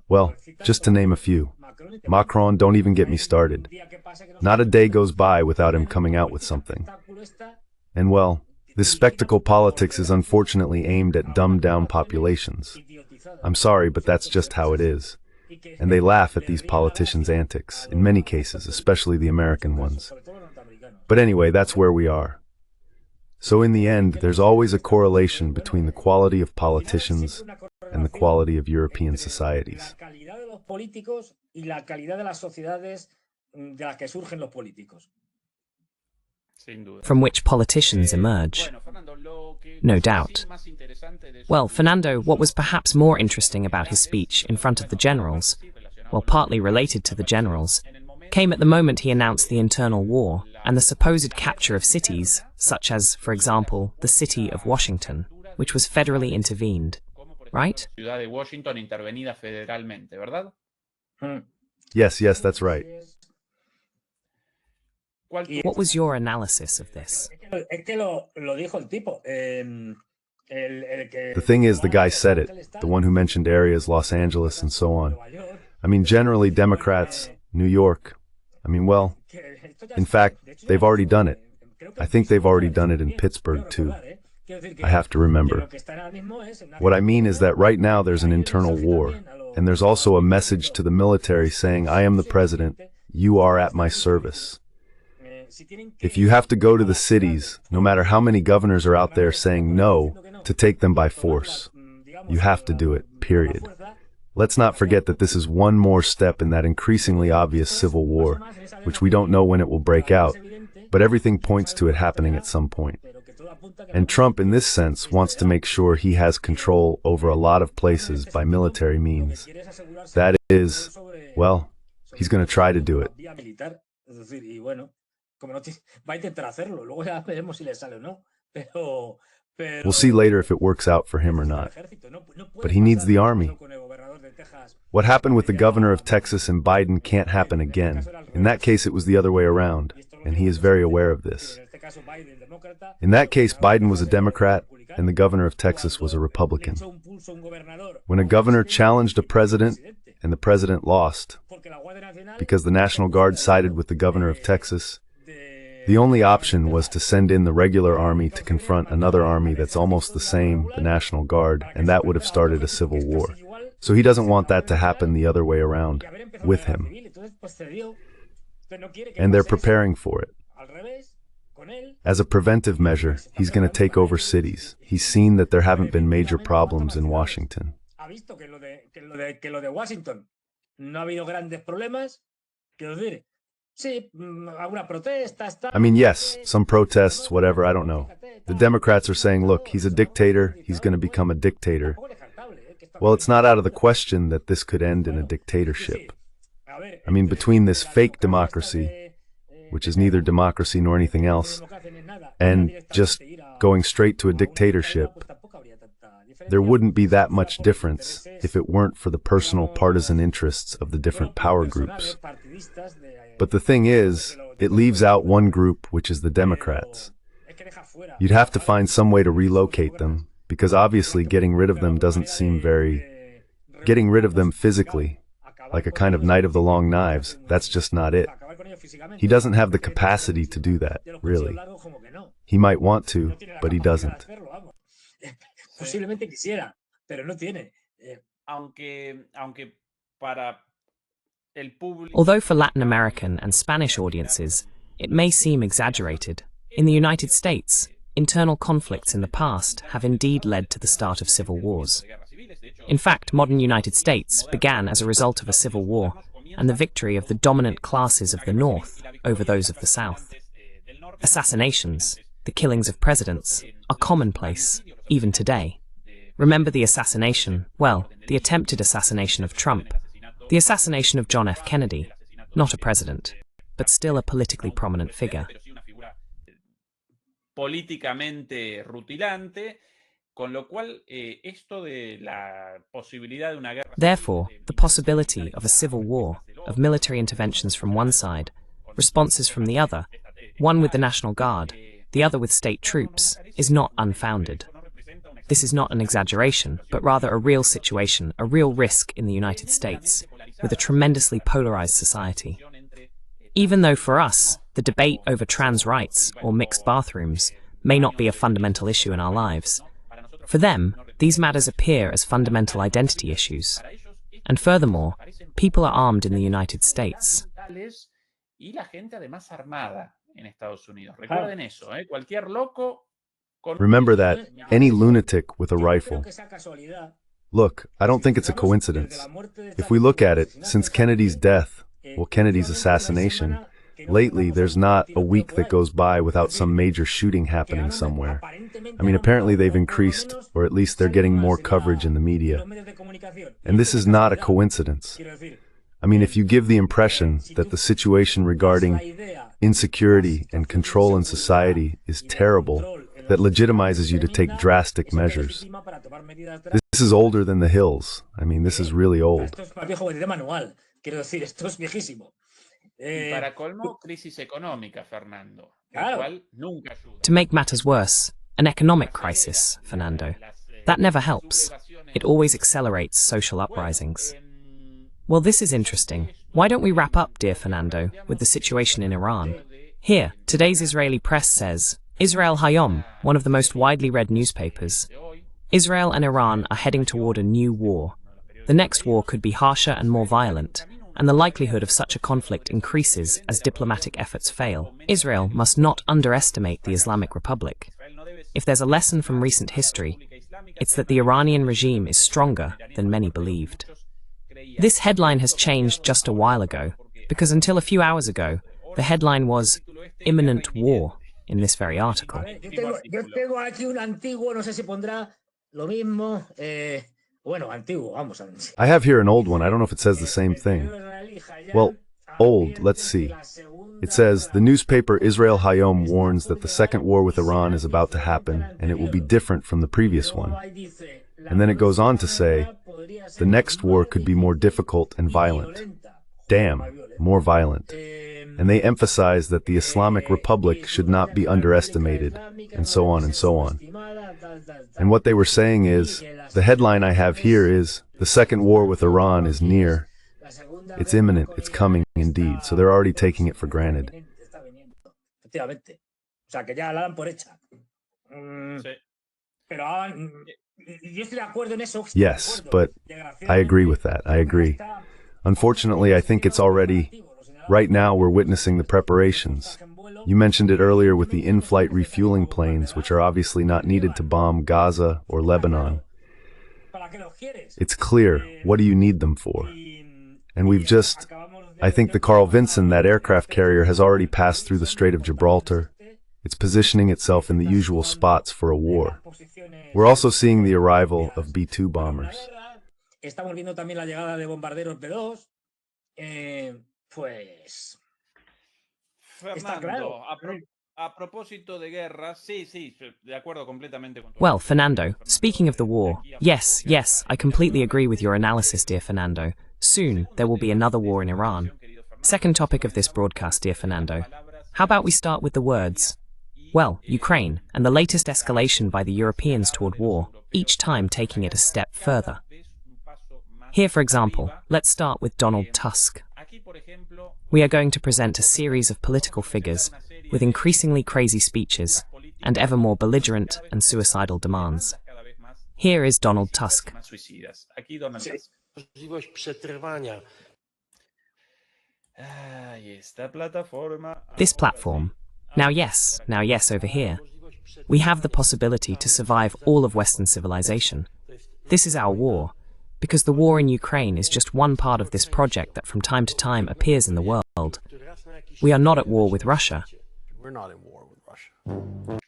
Well, just to name a few. Macron, don't even get me started. Not a day goes by without him coming out with something. And well, this spectacle politics is unfortunately aimed at dumbed-down populations. I'm sorry, but that's just how it is. And they laugh at these politicians' antics, in many cases, especially the American ones. But anyway, that's where we are. So in the end, there's always a correlation between the quality of politicians and the quality of European societies. from which politicians emerge. No doubt. Well, Fernando, what was perhaps more interesting about his speech in front of the generals, well, partly related to the generals, came at the moment he announced the internal war and the supposed capture of cities, such as, for example, the city of Washington, which was federally intervened, right? Yes, that's right. What was your analysis of this? The thing is, the guy said it, the one who mentioned areas, Los Angeles and so on. I mean, generally Democrats, New York, well, in fact, they've already done it. I think they've already done it in Pittsburgh too. I have to remember. What I mean is that right now there's an internal war, and there's also a message to the military saying, I am the president, you are at my service. If you have to go to the cities, no matter how many governors are out there saying no, to take them by force, you have to do it, period. Let's not forget that this is one more step in that increasingly obvious civil war, which we don't know when it will break out, but everything points to it happening at some point. And Trump, in this sense, wants to make sure he has control over a lot of places by military means. That is, well, he's going to try to do it. We'll see later if it works out for him or not. But he needs the army. What happened with the governor of Texas and Biden can't happen again. In that case, it was the other way around, and he is very aware of this. In that case, Biden was a Democrat, and the governor of Texas was a Republican. When a governor challenged a president, and the president lost, because the National Guard sided with the governor of Texas, the only option was to send in the regular army to confront another army that's almost the same, the National Guard, and that would have started a civil war. So he doesn't want that to happen the other way around, with him. And they're preparing for it. As a preventive measure, he's going to take over cities. He's seen that there haven't been major problems in Washington. Yes, some protests, whatever, I don't know. The Democrats are saying, look, he's a dictator, he's going to become a dictator. Well, it's not out of the question that this could end in a dictatorship. Between this fake democracy, which is neither democracy nor anything else, and just going straight to a dictatorship, there wouldn't be that much difference if it weren't for the personal partisan interests of the different power groups. But the thing is, it leaves out one group, which is the Democrats. You'd have to find some way to relocate them, because obviously getting rid of them doesn't seem very... Getting rid of them physically, like a kind of Night of the Long Knives, that's just not it. He doesn't have the capacity to do that, really. He might want to, but he doesn't. Although for Latin American and Spanish audiences, it may seem exaggerated, in the United States, internal conflicts in the past have indeed led to the start of civil wars. In fact, modern United States began as a result of a civil war and the victory of the dominant classes of the North over those of the South. Assassinations, the killings of presidents, are commonplace, even today. Remember the assassination, the attempted assassination of Trump, the assassination of John F. Kennedy, not a president, but still a politically prominent figure. Políticamente rutilante, con lo cual esto de la posibilidad de una guerra. Therefore, the possibility of a civil war, of military interventions from one side, responses from the other, one with the National Guard, the other with state troops, is not unfounded. This is not an exaggeration, but rather a real situation, a real risk in the United States, with a tremendously polarized society. Even though for us, the debate over trans rights or mixed bathrooms may not be a fundamental issue in our lives, for them, these matters appear as fundamental identity issues. And furthermore, people are armed in the United States. Remember that, any lunatic with a rifle. Look, I don't think it's a coincidence. If we look at it, since Kennedy's death, Kennedy's assassination, lately there's not a week that goes by without some major shooting happening somewhere. I mean, apparently they've increased, or at least they're getting more coverage in the media. And this is not a coincidence. I mean, if you give the impression that the situation regarding insecurity and control in society is terrible, that legitimizes you to take drastic measures. This is older than the hills. I mean, this is really old. Para colmo, crisis económica, Fernando, el cual nunca ayuda. To make matters worse, an economic crisis, Fernando. That never helps. It always accelerates social uprisings. Well, this is interesting. Why don't we wrap up, dear Fernando, with the situation in Iran? Here, today's Israeli press says, Israel Hayom, one of the most widely read newspapers. Israel and Iran are heading toward a new war. The next war could be harsher and more violent, and the likelihood of such a conflict increases as diplomatic efforts fail. Israel must not underestimate the Islamic Republic. If there's a lesson from recent history, it's that the Iranian regime is stronger than many believed. This headline has changed just a while ago, because until a few hours ago, the headline was imminent war in this very article. Yo tengo aquí un antiguo, no sé si pondrá lo mismo. Bueno, antiguo, vamos. I have here an old one. I don't know if it says the same thing. Well, old, let's see. It says, the newspaper Israel Hayom warns that the second war with Iran is about to happen, and it will be different from the previous one. And then it goes on to say, the next war could be more difficult and violent. Damn, more violent. And they emphasize that the Islamic Republic should not be underestimated, and so on and so on. And what they were saying is, the headline I have here is, the second war with Iran is near. It's imminent, it's coming indeed, so they're already taking it for granted. Yes, but I agree with that, I agree. Unfortunately, I think it's already, right now we're witnessing the preparations. You mentioned it earlier with the in-flight refueling planes, which are obviously not needed to bomb Gaza or Lebanon. It's clear, what do you need them for? And we've just, I think the Carl Vinson, that aircraft carrier, has already passed through the Strait of Gibraltar. It's positioning itself in the usual spots for a war. We're also seeing the arrival of B-2 bombers. Estamos viendo también la llegada de bombarderos B-2. Pues está claro. A propósito de guerra, sí, de acuerdo completamente con tu. Well, Fernando, speaking of the war, yes, I completely agree with your analysis, dear Fernando. Soon, there will be another war in Iran. Second topic of this broadcast, dear Fernando. How about we start with the words? Well, Ukraine, and the latest escalation by the Europeans toward war, each time taking it a step further. Here, for example, let's start with Donald Tusk. We are going to present a series of political figures with increasingly crazy speeches and ever more belligerent and suicidal demands. Here is Donald Tusk. This platform, now yes, over here. We have the possibility to survive all of Western civilization. This is our war, because the war in Ukraine is just one part of this project that from time to time appears in the world. We are not at war with Russia. We're not in war with Russia.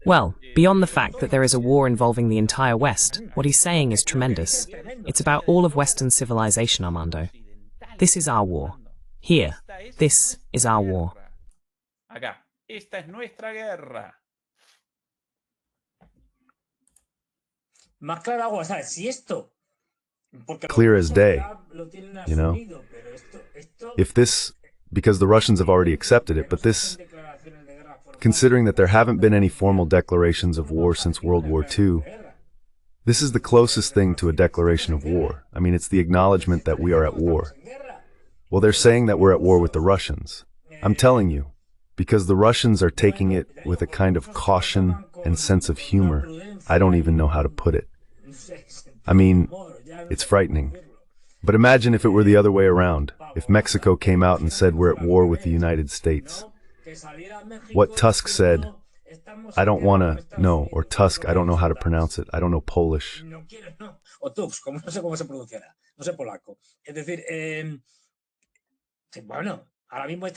Well, beyond the fact that there is a war involving the entire West, what he's saying is tremendous. It's about all of Western civilization, Armando. This is our war. Here, this is our war. Acá, esta es nuestra guerra. Más claro agua, ¿sabes? Si esto, clear as day, you know? If this, because the Russians have already accepted it, but this, considering that there haven't been any formal declarations of war since World War II, this is the closest thing to a declaration of war. I mean, it's the acknowledgement that we are at war. Well, they're saying that we're at war with the Russians. I'm telling you, because the Russians are taking it with a kind of caution and sense of humor. I don't even know how to put it. I mean, it's frightening. But imagine if it were the other way around, if Mexico came out and said we're at war with the United States. What Tusk said, I don't want to know, or Tusk, I don't know how to pronounce it, I don't know Polish. O Tusk, no sé cómo se pronunciará, no sé polaco. Es decir,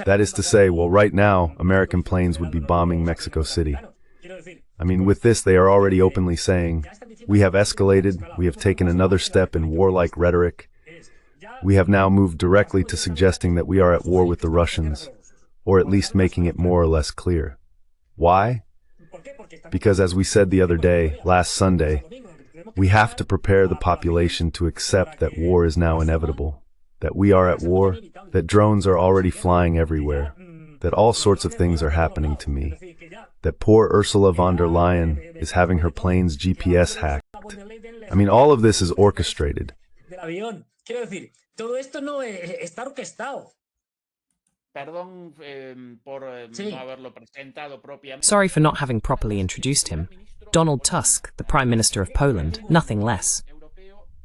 That is to say, well, right now, American planes would be bombing Mexico City. I mean, with this, they are already openly saying, we have escalated, we have taken another step in warlike rhetoric. We have now moved directly to suggesting that we are at war with the Russians, or at least making it more or less clear. Why? Because as we said the other day, last Sunday, we have to prepare the population to accept that war is now inevitable, that we are at war, that drones are already flying everywhere, that all sorts of things are happening to me, that poor Ursula von der Leyen is having her plane's GPS hacked. I mean, all of this is orchestrated. Sorry for not having properly introduced him. Donald Tusk, the Prime Minister of Poland, nothing less.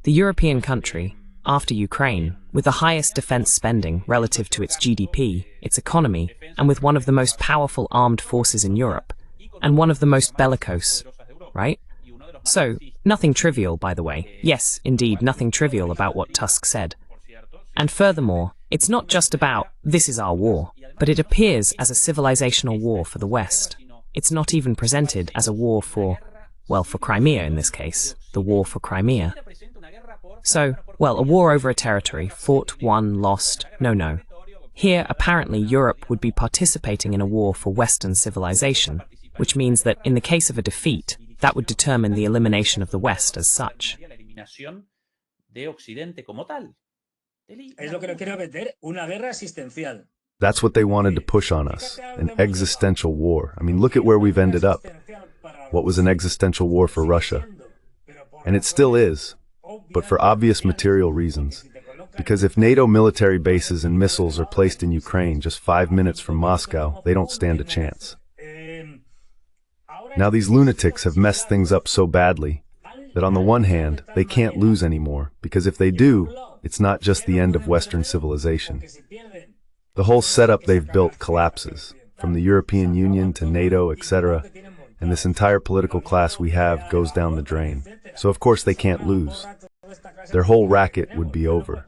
The European country, after Ukraine, with the highest defense spending relative to its GDP, its economy, and with one of the most powerful armed forces in Europe, and one of the most bellicose, right? So, nothing trivial, by the way. Yes, indeed, nothing trivial about what Tusk said. And furthermore, it's not just about, this is our war, but it appears as a civilizational war for the West. It's not even presented as a war for, well, for Crimea in this case, the war for Crimea. So, well, a war over a territory, fought, won, lost, no. Here, apparently, Europe would be participating in a war for Western civilization, which means that, in the case of a defeat, that would determine the elimination of the West as such. That's what they wanted to push on us, an existential war. I mean, look at where we've ended up. What was an existential war for Russia? And it still is, but for obvious material reasons. Because if NATO military bases and missiles are placed in Ukraine just 5 minutes from Moscow, they don't stand a chance. Now these lunatics have messed things up so badly that on the one hand, they can't lose anymore, because if they do, it's not just the end of Western civilization. The whole setup they've built collapses, from the European Union to NATO, etc., and this entire political class we have goes down the drain. So of course they can't lose. Their whole racket would be over.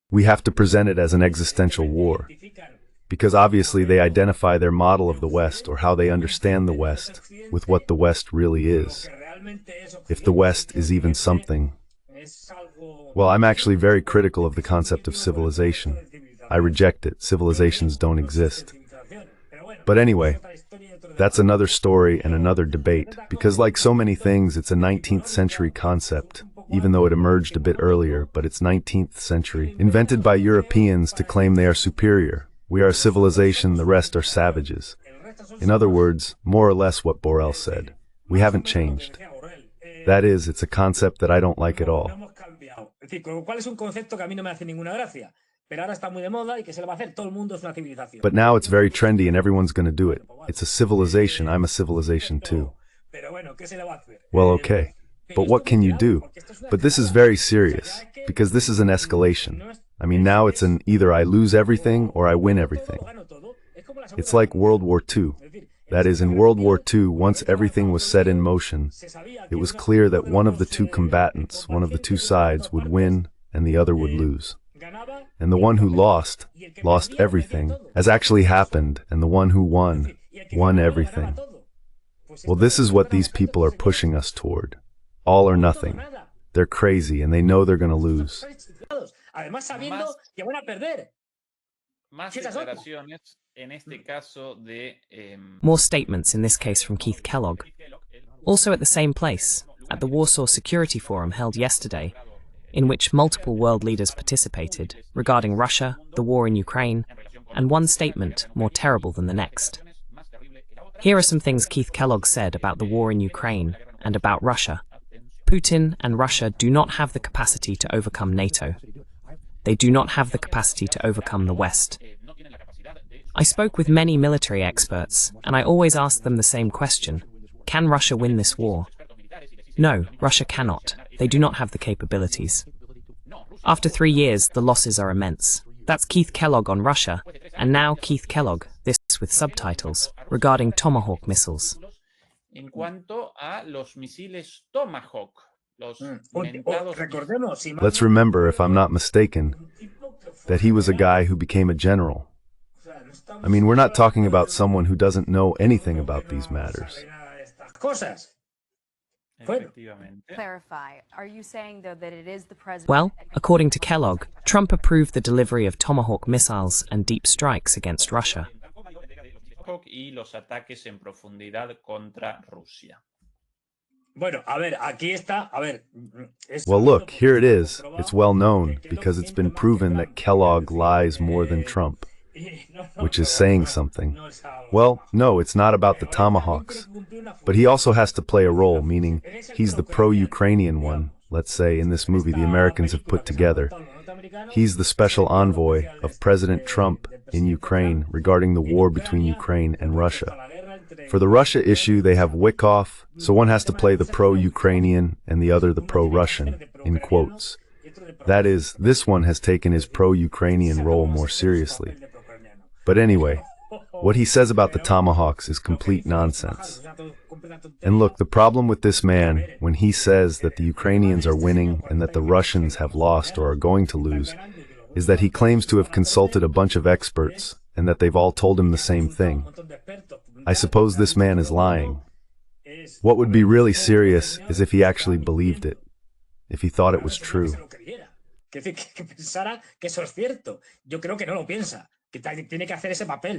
We have to present it as an existential war, because obviously they identify their model of the West, or how they understand the West, with what the West really is. If the West is even something. Well, I'm actually very critical of the concept of civilization. I reject it. Civilizations don't exist. But anyway, that's another story and another debate, because like so many things, it's a 19th century concept, even though it emerged a bit earlier, but it's 19th century, invented by Europeans to claim they are superior. We are a civilization, the rest are savages. In other words, more or less what Borrell said. We haven't changed. That is, it's a concept that I don't like at all. But now it's very trendy and everyone's going to do it. It's a civilization. I'm a civilization too. Well, okay. But what can you do? But this is very serious, because this is an escalation. I mean, now it's an either I lose everything or I win everything. It's like World War II. That is, in World War II, once everything was set in motion, it was clear that one of the two combatants, one of the two sides, would win and the other would lose. And the one who lost everything, as actually happened, and the one who won everything. Well, this is what these people are pushing us toward. All or nothing. They're crazy and they know they're going to lose. More statements, in this case from Keith Kellogg. Also at the same place, at the Warsaw Security Forum held yesterday, in which multiple world leaders participated, regarding Russia, the war in Ukraine, and one statement more terrible than the next. Here are some things Keith Kellogg said about the war in Ukraine and about Russia. Putin and Russia do not have the capacity to overcome NATO. They do not have the capacity to overcome the West. I spoke with many military experts, and I always asked them the same question. Can Russia win this war? No, Russia cannot. They do not have the capabilities. After 3 years, the losses are immense. That's Keith Kellogg on Russia, and now Keith Kellogg, this with subtitles, regarding Tomahawk missiles. En cuanto a los misiles Tomahawk, Let's remember, if I'm not mistaken, that he was a guy who became a general. I mean, we're not talking about someone who doesn't know anything about these matters. Clarify. Are you saying, though, that it is the president? Well, according to Kellogg, Trump approved the delivery of Tomahawk missiles and deep strikes against Russia. Y los ataques en profundidad contra Rusia. Well, look, here it is. It's well known because it's been proven that Kellogg lies more than Trump, which is saying something. Well, no, it's not about the Tomahawks, but he also has to play a role, meaning he's the pro-Ukrainian one, let's say, in this movie the Americans have put together. He's the special envoy of President Trump in Ukraine regarding the war between Ukraine and Russia. For the Russia issue, they have Wickoff, so one has to play the pro-Ukrainian and the other the pro-Russian, in quotes. That is, this one has taken his pro-Ukrainian role more seriously. But anyway, what he says about the Tomahawks is complete nonsense. And look, the problem with this man, when he says that the Ukrainians are winning and that the Russians have lost or are going to lose, is that he claims to have consulted a bunch of experts and that they've all told him the same thing. I suppose this man is lying. What would be really serious is if he actually believed it, if he thought it was true.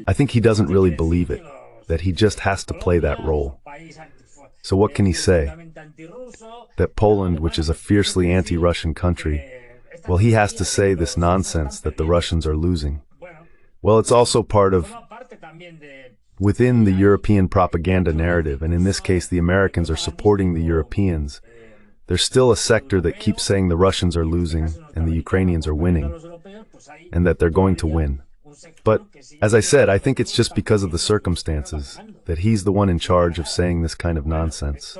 I think he doesn't really believe it, that he just has to play that role. So what can he say? That Poland, which is a fiercely anti-Russian country, well, he has to say this nonsense that the Russians are losing. Well, it's also part of within the European propaganda narrative, and in this case the Americans are supporting the Europeans. There's still a sector that keeps saying the Russians are losing and the Ukrainians are winning, and that they're going to win. But, as I said, I think it's just because of the circumstances that he's the one in charge of saying this kind of nonsense.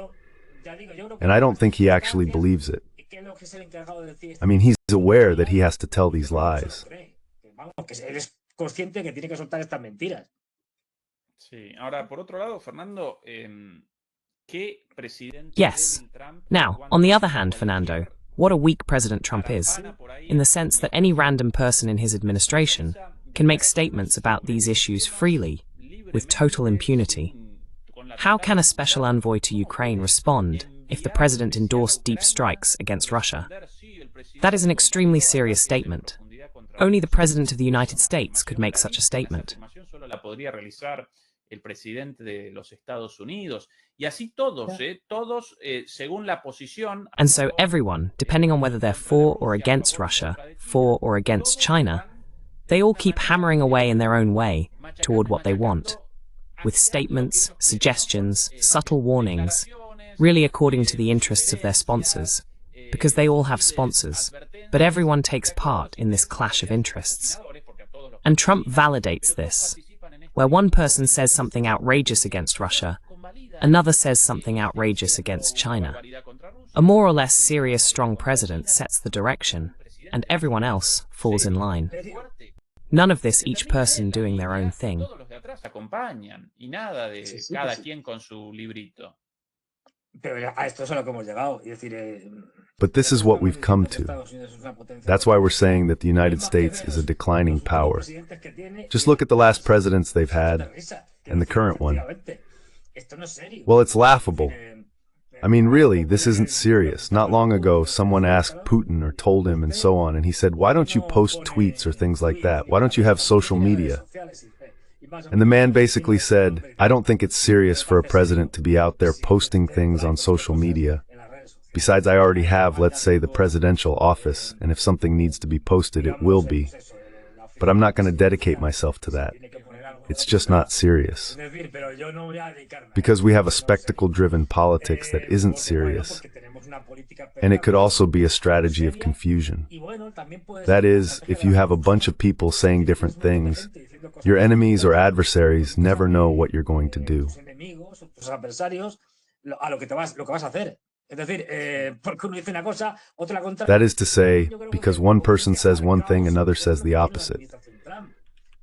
And I don't think he actually believes it. I mean, he's aware that he has to tell these lies. Sí. Ahora, por otro lado, Fernando, Yes. Now, on the other hand, Fernando, what a weak President Trump is, in the sense that any random person in his administration can make statements about these issues freely, with total impunity. How can a special envoy to Ukraine respond if the president endorsed deep strikes against Russia? That is an extremely serious statement. Only the President of the United States could make such a statement. El presidente de los Estados Unidos, y así todos, según la posición. And so everyone, depending on whether they're for or against Russia, for or against China, they all keep hammering away in their own way toward what they want, with statements, suggestions, subtle warnings, really according to the interests of their sponsors, because they all have sponsors, but everyone takes part in this clash of interests. And Trump validates this. Where one person says something outrageous against Russia, another says something outrageous against China. A more or less serious, strong president sets the direction, and everyone else falls in line. None of this each person doing their own thing. But this is what we've come to. That's why we're saying that the United States is a declining power. Just look at the last presidents they've had, and the current one. Well, it's laughable. I mean, really, this isn't serious. Not long ago, someone asked Putin or told him and so on, and he said, why don't you post tweets or things like that? Why don't you have social media? And the man basically said, I don't think it's serious for a president to be out there posting things on social media. Besides, I already have, let's say, the presidential office, and if something needs to be posted, it will be. But I'm not going to dedicate myself to that. It's just not serious. Because we have a spectacle-driven politics that isn't serious. And it could also be a strategy of confusion. That is, if you have a bunch of people saying different things, your enemies or adversaries never know what you're going to do. That is to say, because one person says one thing, another says the opposite.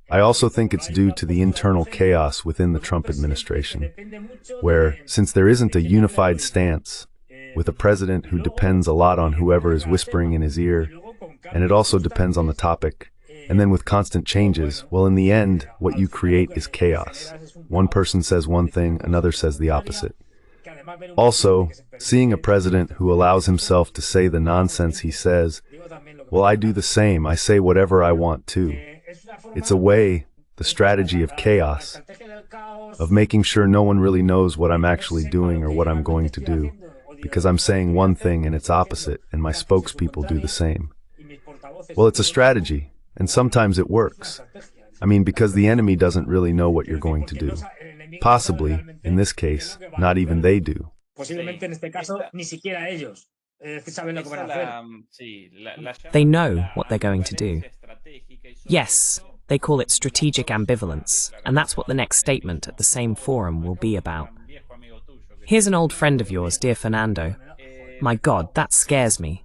I also think it's due to the internal chaos within the Trump administration, where, since there isn't a unified stance, with a president who depends a lot on whoever is whispering in his ear, and it also depends on the topic, and then with constant changes, well, in the end, what you create is chaos. One person says one thing, another says the opposite. Also, seeing a president who allows himself to say the nonsense he says, well, I do the same, I say whatever I want too. It's a way, the strategy of chaos, of making sure no one really knows what I'm actually doing or what I'm going to do, because I'm saying one thing and it's opposite, and my spokespeople do the same. Well, it's a strategy, and sometimes it works. I mean, because the enemy doesn't really know what you're going to do. Possibly, in this case, not even they do. They know what they're going to do. Yes, they call it strategic ambivalence, and that's what the next statement at the same forum will be about. Here's an old friend of yours, dear Fernando. My God, that scares me.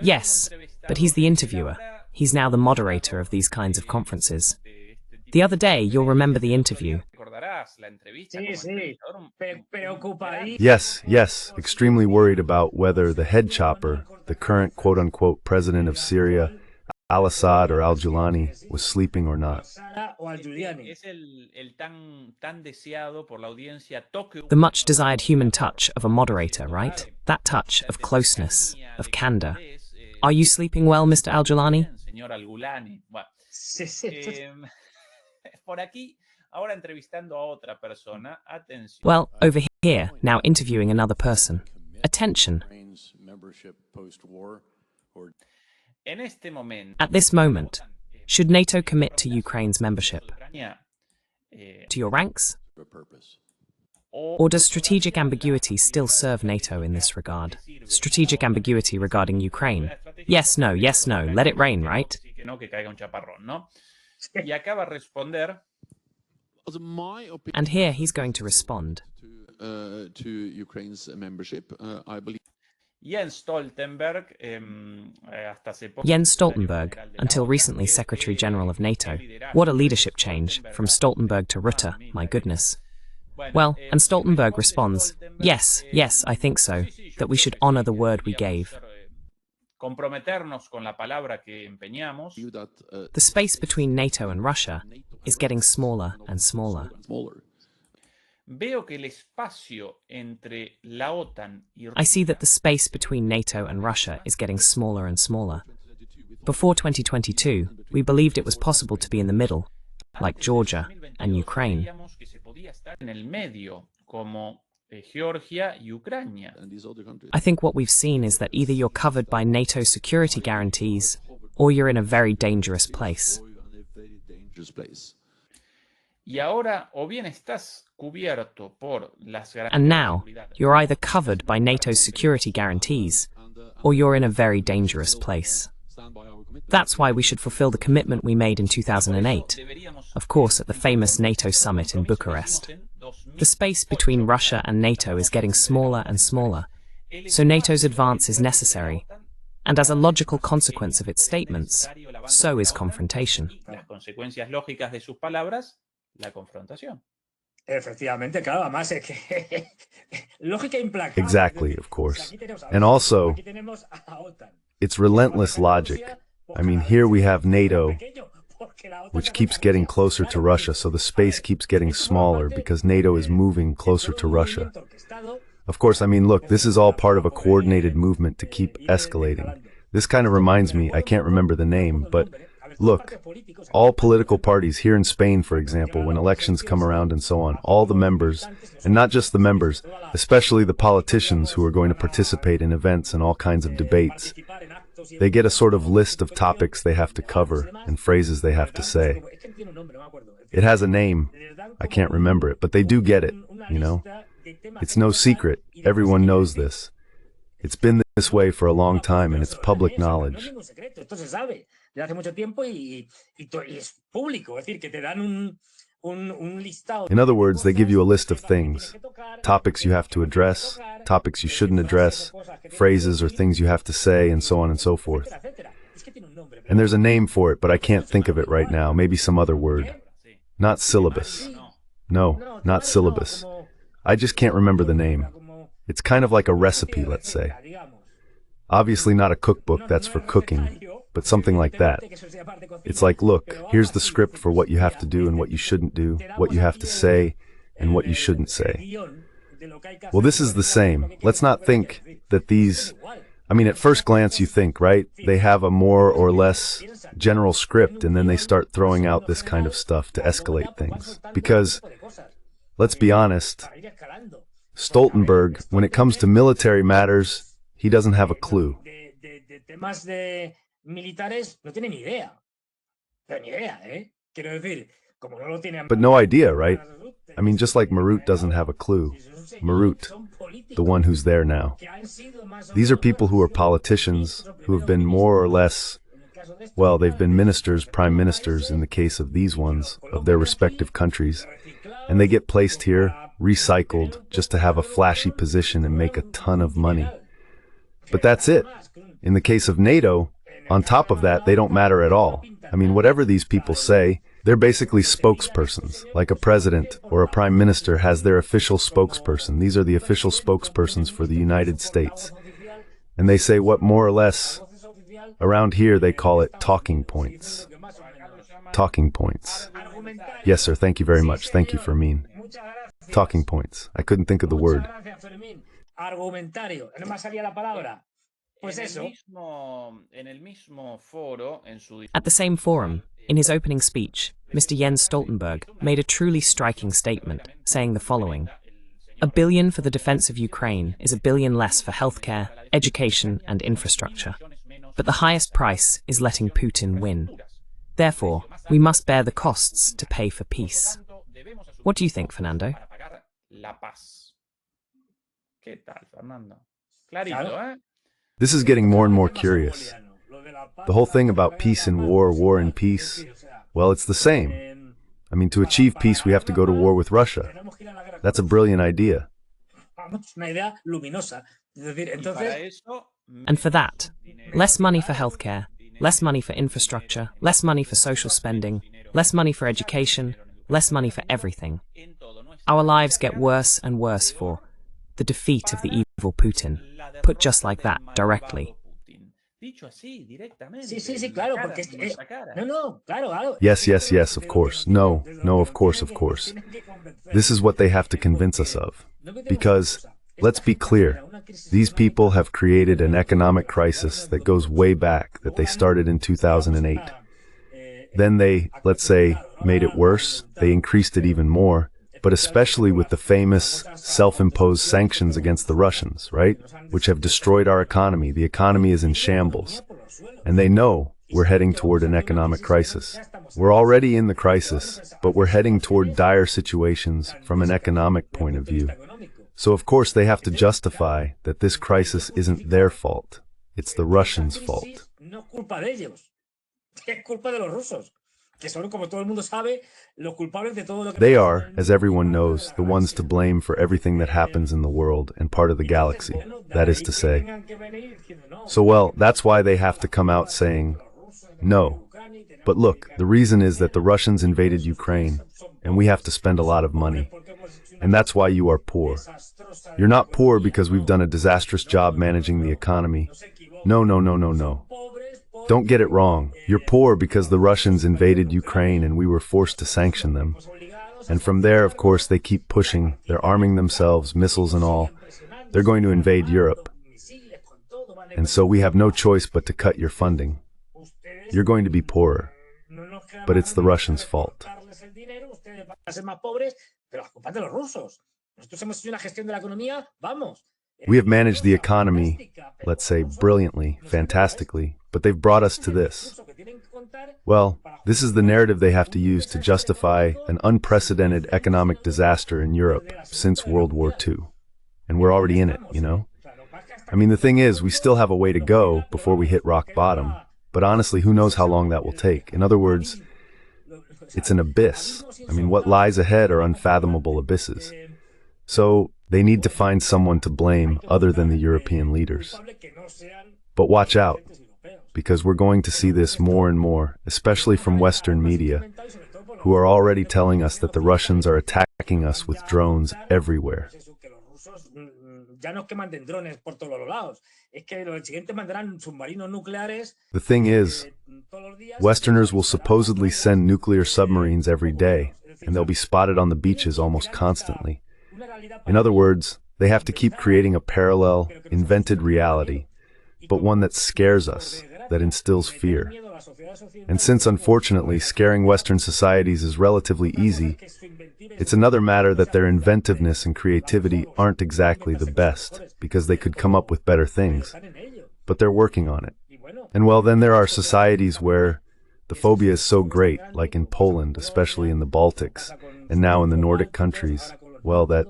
Yes, but he's the interviewer. He's now the moderator of these kinds of conferences. The other day, you'll remember the interview. Yes, extremely worried about whether the head chopper, the current quote-unquote president of Syria, al-Assad or al-Julani, was sleeping or not. The much-desired human touch of a moderator, right? That touch of closeness, of candor. Are you sleeping well, Mr. al-Julani? Well, over here, now interviewing another person. Attention. At this moment, should NATO commit to Ukraine's membership? To your ranks? Or does strategic ambiguity still serve NATO in this regard? Strategic ambiguity regarding Ukraine? Yes, no, let it rain, right? And here he's going to respond. To Ukraine's membership, I believe. Jens Stoltenberg, until recently Secretary General of NATO. What a leadership change, from Stoltenberg to Rutte, my goodness. Well, and Stoltenberg responds, yes, I think so, that we should honor the word we gave. The space between NATO and Russia is getting smaller and smaller. I see that the space between NATO and Russia is getting smaller and smaller. Before 2022, we believed it was possible to be in the middle, like Georgia and Ukraine. I think what we've seen is that either you're covered by NATO security guarantees, or you're in a very dangerous place. And now, you're either covered by NATO's security guarantees, or you're in a very dangerous place. That's why we should fulfill the commitment we made in 2008, of course at the famous NATO summit in Bucharest. The space between Russia and NATO is getting smaller and smaller, so NATO's advance is necessary, and as a logical consequence of its statements, so is confrontation. Exactly, of course. And also, it's relentless logic. I mean, here we have NATO, which keeps getting closer to Russia, so the space keeps getting smaller because NATO is moving closer to Russia. Of course, I mean, look, this is all part of a coordinated movement to keep escalating. This kind of reminds me, I can't remember the name, but look, all political parties here in Spain, for example, when elections come around and so on, all the members, and not just the members, especially the politicians who are going to participate in events and all kinds of debates, they get a sort of list of topics they have to cover and phrases they have to say. It has a name, I can't remember it, but they do get it, you know? It's no secret, everyone knows this. It's been this way for a long time and it's public knowledge. In other words, they give you a list of things, topics you have to address, topics you shouldn't address, phrases or things you have to say, and so on and so forth. And there's a name for it, but I can't think of it right now, maybe some other word. Not syllabus. No, not syllabus. I just can't remember the name. It's kind of like a recipe, let's say. Obviously not a cookbook that's for cooking, but something like that. It's like, look, here's the script for what you have to do and what you shouldn't do, what you have to say and what you shouldn't say. Well, this is the same. Let's not think that these, at first glance you think, right? They have a more or less general script and then they start throwing out this kind of stuff to escalate things. Because, let's be honest, Stoltenberg, when it comes to military matters, he doesn't have a clue. But no idea, right? Just like Marut doesn't have a clue. Marut, the one who's there now. These are people who are politicians, who have been more or less, well, they've been ministers, prime ministers in the case of these ones, of their respective countries, and they get placed here, recycled, just to have a flashy position and make a ton of money. But that's it. In the case of NATO, on top of that, they don't matter at all. Whatever these people say, they're basically spokespersons, like a president or a prime minister has their official spokesperson. These are the official spokespersons for the United States. And they say what more or less, around here they call it talking points. Talking points. Yes, sir, thank you very much. Thank you, Fermin. Talking points. I couldn't think of the word. At the same forum, in his opening speech, Mr. Jens Stoltenberg made a truly striking statement, saying the following: "1 billion for the defense of Ukraine is 1 billion less for healthcare, education and infrastructure. But the highest price is letting Putin win. Therefore, we must bear the costs to pay for peace." What do you think, Fernando? This is getting more and more curious. The whole thing about peace and war, war and peace, well, it's the same. To achieve peace, we have to go to war with Russia. That's a brilliant idea. And for that, less money for healthcare, less money for infrastructure, less money for social spending, less money for education, less money for everything. Our lives get worse and worse for the defeat of the evil Putin, put just like that, directly. Yes, of course. No, of course. This is what they have to convince us of. Because, let's be clear, these people have created an economic crisis that goes way back, that they started in 2008. Then they, let's say, made it worse, they increased it even more, but especially with the famous self-imposed sanctions against the Russians, right? Which have destroyed our economy. The economy is in shambles. And they know we're heading toward an economic crisis. We're already in the crisis, but we're heading toward dire situations from an economic point of view. So of course they have to justify that this crisis isn't their fault. It's the Russians' fault. They are, as everyone knows, the ones to blame for everything that happens in the world and part of the galaxy, that is to say. So well, that's why they have to come out saying, no. But look, the reason is that the Russians invaded Ukraine, and we have to spend a lot of money. And that's why you are poor. You're not poor because we've done a disastrous job managing the economy. No. Don't get it wrong. You're poor because the Russians invaded Ukraine and we were forced to sanction them. And from there, of course, they keep pushing. They're arming themselves, missiles and all. They're going to invade Europe. And so we have no choice but to cut your funding. You're going to be poorer. But it's the Russians' fault. We have managed the economy, let's say, brilliantly, fantastically, but they've brought us to this. Well, this is the narrative they have to use to justify an unprecedented economic disaster in Europe since World War II. And we're already in it, you know? The thing is, we still have a way to go before we hit rock bottom, but honestly, who knows how long that will take? In other words, it's an abyss. What lies ahead are unfathomable abysses. So, they need to find someone to blame other than the European leaders. But watch out, because we're going to see this more and more, especially from Western media, who are already telling us that the Russians are attacking us with drones everywhere. ya no es que manden drones por todos los lados, es que los siguientes mandarán submarinos nucleares. The thing is, Westerners will supposedly send nuclear submarines every day, and they'll be spotted on the beaches almost constantly. In other words, they have to keep creating a parallel, invented reality, but one that scares us, that instills fear. And since, unfortunately, scaring Western societies is relatively easy, it's another matter that their inventiveness and creativity aren't exactly the best, because they could come up with better things. But they're working on it. And well, then there are societies where the phobia is so great, like in Poland, especially in the Baltics, and now in the Nordic countries, well, that...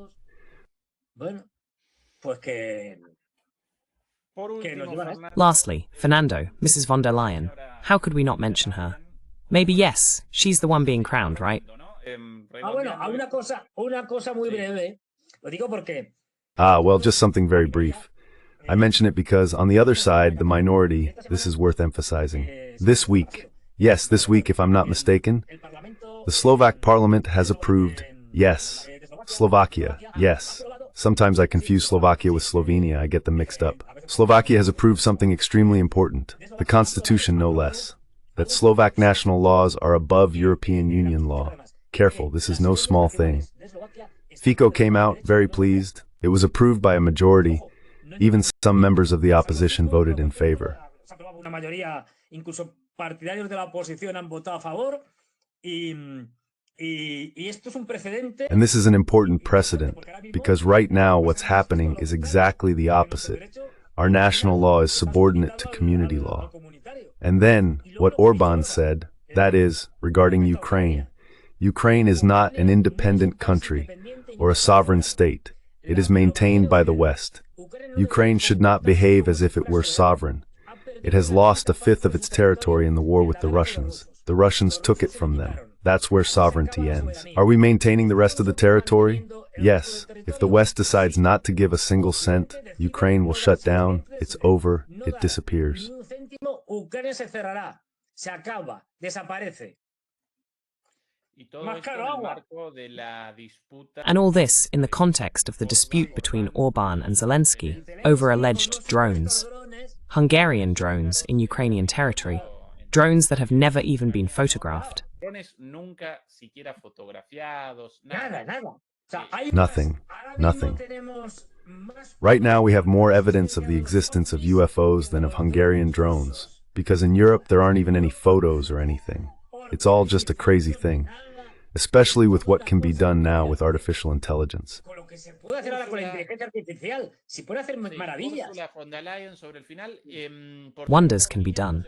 Lastly, Fernando, Mrs. von der Leyen. How could we not mention her? Maybe yes, she's the one being crowned, right? Well, just something very brief. I mention it because, on the other side, the minority, this is worth emphasizing. This week, yes, this week if I'm not mistaken, the Slovak parliament has approved, yes, Slovakia, yes. Sometimes I confuse Slovakia with Slovenia, I get them mixed up. Slovakia has approved something extremely important, the constitution no less, that Slovak national laws are above European Union law. Careful, this is no small thing. Fico came out, very pleased. It was approved by a majority. Even some members of the opposition voted in favor. And this is an important precedent, because right now what's happening is exactly the opposite. Our national law is subordinate to community law. And then, what Orban said, that is, regarding Ukraine. Ukraine is not an independent country, or a sovereign state. It is maintained by the West. Ukraine should not behave as if it were sovereign. It has lost a fifth of its territory in the war with the Russians. The Russians took it from them. That's where sovereignty ends. Are we maintaining the rest of the territory? Yes. If the West decides not to give a single cent, Ukraine will shut down, it's over, it disappears. And all this in the context of the dispute between Orban and Zelensky over alleged drones. Hungarian drones in Ukrainian territory. Drones that have never even been photographed. Nothing. Right now we have more evidence of the existence of UFOs than of Hungarian drones, because in Europe there aren't even any photos or anything. It's all just a crazy thing, especially with what can be done now with artificial intelligence. Wonders can be done.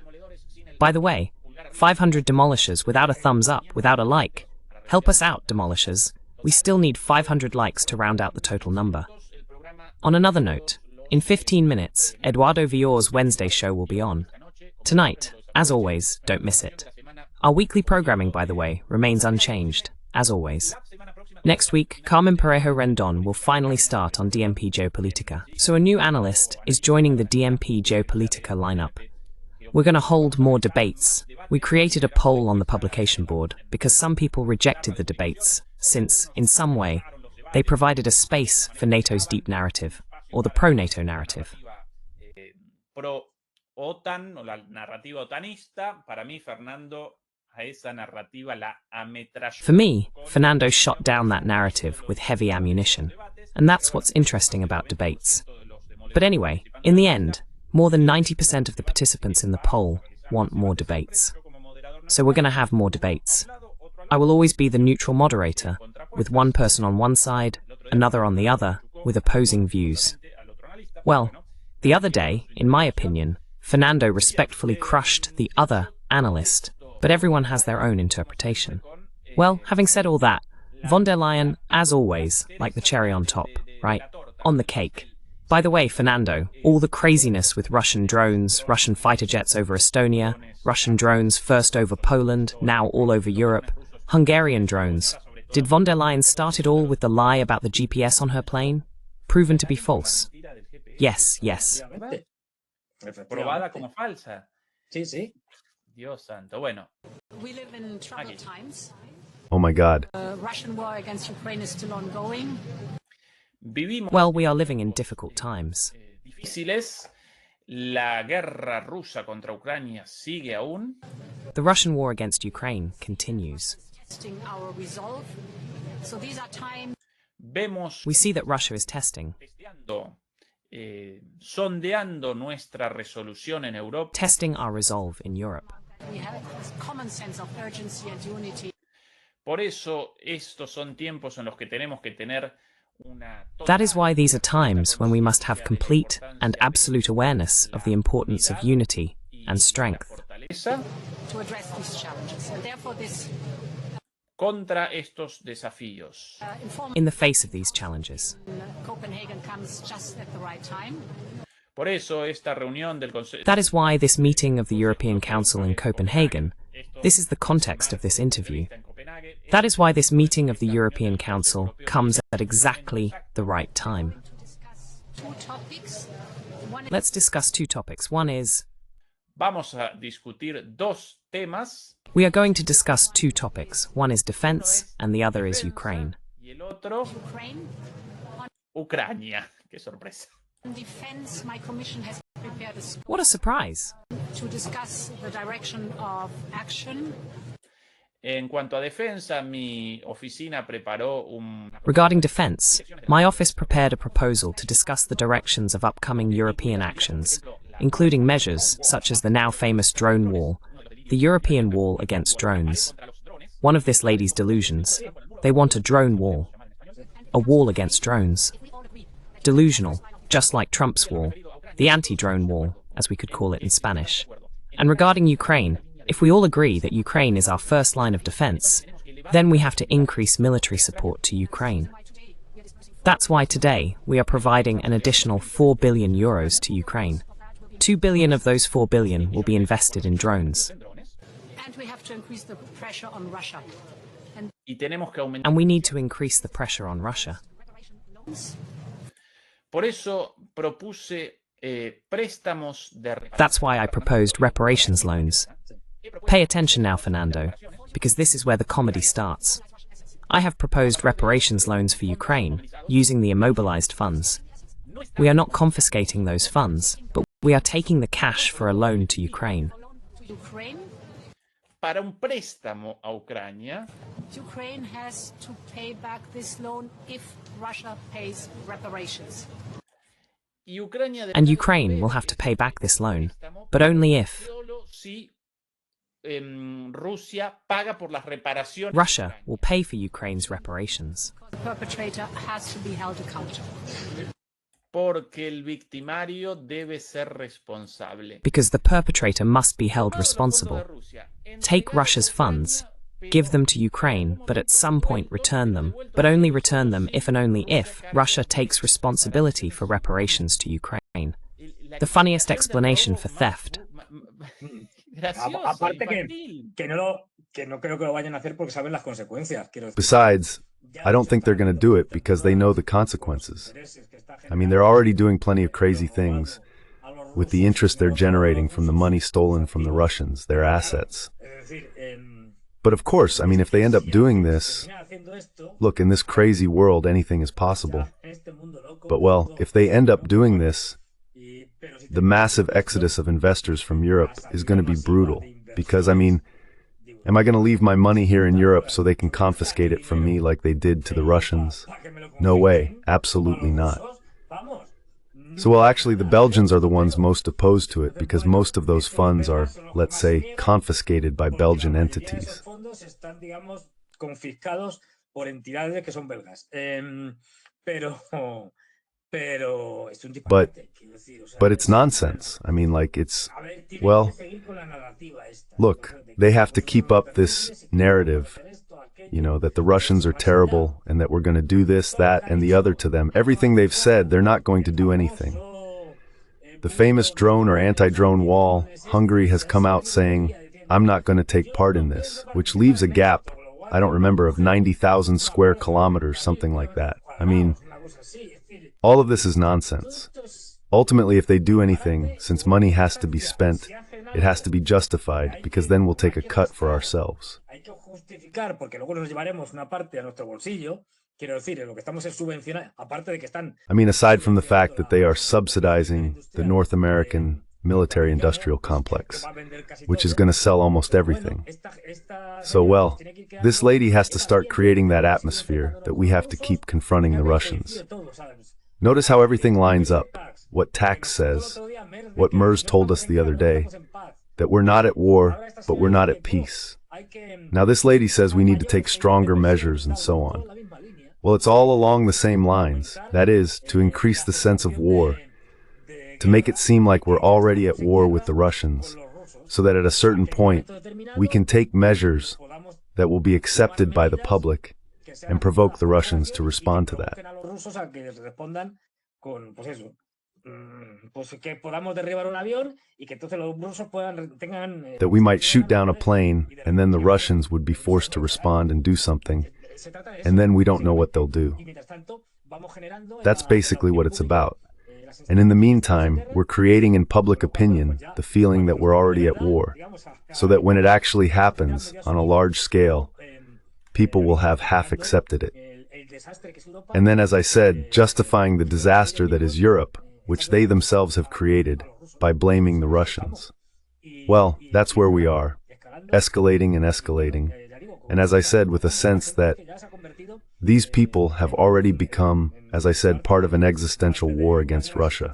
By the way, 500 demolishers without a thumbs up, without a like. Help us out, demolishers. We still need 500 likes to round out the total number. On another note, in 15 minutes, Eduardo Villor's Wednesday show will be on. Tonight, as always, don't miss it. Our weekly programming, by the way, remains unchanged, as always. Next week, Carmen Parejo Rendon will finally start on DMP Geopolitica, so a new analyst is joining the DMP Geopolitica lineup. We're going to hold more debates. We created a poll on the publication board because some people rejected the debates, since, in some way, they provided a space for NATO's deep narrative, or the pro-NATO narrative. Pro-OTAN, o la narrativa otanista, para mí, Fernando, a esa narrativa la ametralló. For me, Fernando shot down that narrative with heavy ammunition, and that's what's interesting about debates. But anyway, in the end, more than 90% of the participants in the poll want more debates. So we're going to have more debates. I will always be the neutral moderator, with one person on one side, another on the other, with opposing views. Well, the other day, in my opinion, Fernando respectfully crushed the other analyst, but everyone has their own interpretation. Well, having said all that, von der Leyen, as always, like the cherry on top, right? On the cake. By the way, Fernando, all the craziness with Russian drones, Russian fighter jets over Estonia, Russian drones first over Poland, now all over Europe, Hungarian drones. Did von der Leyen start it all with the lie about the GPS on her plane? Proven to be false. Yes. Probada como falsa. Sí. Dios santo. Bueno. We live in troubled times. Oh my God. The Russian war against Ukraine is still ongoing. Vivimos Well, we are living in difficult times. difíciles. La guerra rusa contra Ucrania sigue aún. The Russian war against Ukraine continues. Vemos We see that Russia is testing sondeando nuestra resolución en Europa. testing our resolve in Europe. Por eso estos son tiempos en los que tenemos que tener una That is why these are times when we must have complete and absolute awareness of the importance of unity and strength fortaleza contra estos desafíos. in the face of these challenges. Por eso esta reunión del Consejo That is why this meeting of the European Council in Copenhagen, this is the context of this interview. That is why this meeting of the European Council comes at exactly the right time. Let's discuss two topics. One is, vamos a discutir dos temas. we are going to discuss two topics. One is defense and the other is Ukraine. Y el otro, Ucrania. Qué sorpresa. Defense, my commission has prepared a What a surprise! to discuss the direction of action. En cuanto a defensa, mi oficina preparó un... Regarding defense, my office prepared a proposal to discuss the directions of upcoming European actions, including measures such as the now famous drone wall, the European wall against drones. One of this lady's delusions. They want a drone wall. A wall against drones. Delusional, just like Trump's wall, the anti-drone wall, as we could call it in Spanish. And regarding Ukraine, if we all agree that Ukraine is our first line of defense, then we have to increase military support to Ukraine. That's why today we are providing an additional 4 billion euros to Ukraine. 2 billion of those 4 billion will be invested in drones. And we have to increase the pressure on Russia. Y tenemos que aumentar. And we need to increase the pressure on Russia. Por eso propuse préstamos de... That's why I proposed reparations loans. Pay attention now, Fernando, because this is where the comedy starts. I have proposed reparations loans for Ukraine, using the immobilized funds. We are not confiscating those funds, but we are taking the cash for a loan to Ukraine. Ukraine, Para un préstamo a Ucrania, Ukraine has to pay back this loan if Russia pays reparations. y Ucrania And Ukraine will have to pay back this loan, but only if solo si Rusia paga por las reparaciones. Russia will pay for Ukraine's reparations. The perpetrator has to be held accountable. Porque el victimario debe ser responsable. Because the perpetrator must be held responsible. Take Russia's funds, give them to Ukraine, but at some point return them, but only return them if and only if Russia takes responsibility for reparations to Ukraine. The funniest explanation for theft. Aparte que no creo que lo vayan a hacer porque saben las consecuencias. Besides, I don't think they're going to do it because they know the consequences. I mean, they're already doing plenty of crazy things with the interest they're generating from the money stolen from the Russians, their assets. But of course, I mean, if they end up doing this, look, in this crazy world, anything is possible. But well, if they end up doing this, the massive exodus of investors from Europe is going to be brutal. Because, I mean, am I going to leave my money here in Europe so they can confiscate it from me like they did to the Russians? No way, absolutely not. So, well, actually, the Belgians are the ones most opposed to it because most of those funds are, let's say, confiscated by Belgian entities. But it's nonsense. I mean, like, it's, well, look, they have to keep up this narrative, you know, that the Russians are terrible and that we're going to do this, that, and the other to them. Everything they've said, they're not going to do anything. The famous drone or anti-drone wall, Hungary has come out saying, I'm not going to take part in this, which leaves a gap, I don't remember, of 90,000 square kilometers, something like that. I mean, all of this is nonsense. Ultimately, if they do anything, since money has to be spent, it has to be justified, because then we'll take a cut for ourselves. justificar, porque luego nos llevaremos una parte a nuestro bolsillo. Quiero decir, lo que estamos es subvencionar, aparte de que están. I mean, aside from the fact that they are subsidizing the North American military-industrial complex, which is going to sell almost everything. So, well, this lady has to start creating that atmosphere that we have to keep confronting the Russians. Notice how everything lines up, what Tax says, what Mers told us the other day, that we're not at war, but we're not at peace. Now this lady says we need to take stronger measures and so on. Well, it's all along the same lines, that is, to increase the sense of war, to make it seem like we're already at war with the Russians, so that at a certain point we can take measures that will be accepted by the public and provoke the Russians to respond to that. That we might shoot down a plane and then the Russians would be forced to respond and do something, and then we don't know what they'll do. That's basically what it's about. And in the meantime, we're creating in public opinion the feeling that we're already at war, so that when it actually happens on a large scale, people will have half accepted it. And then, as I said, justifying the disaster that is Europe, which they themselves have created, by blaming the Russians. Well, that's where we are, escalating and escalating, and as I said, with a sense that these people have already become, as I said, part of an existential war against Russia.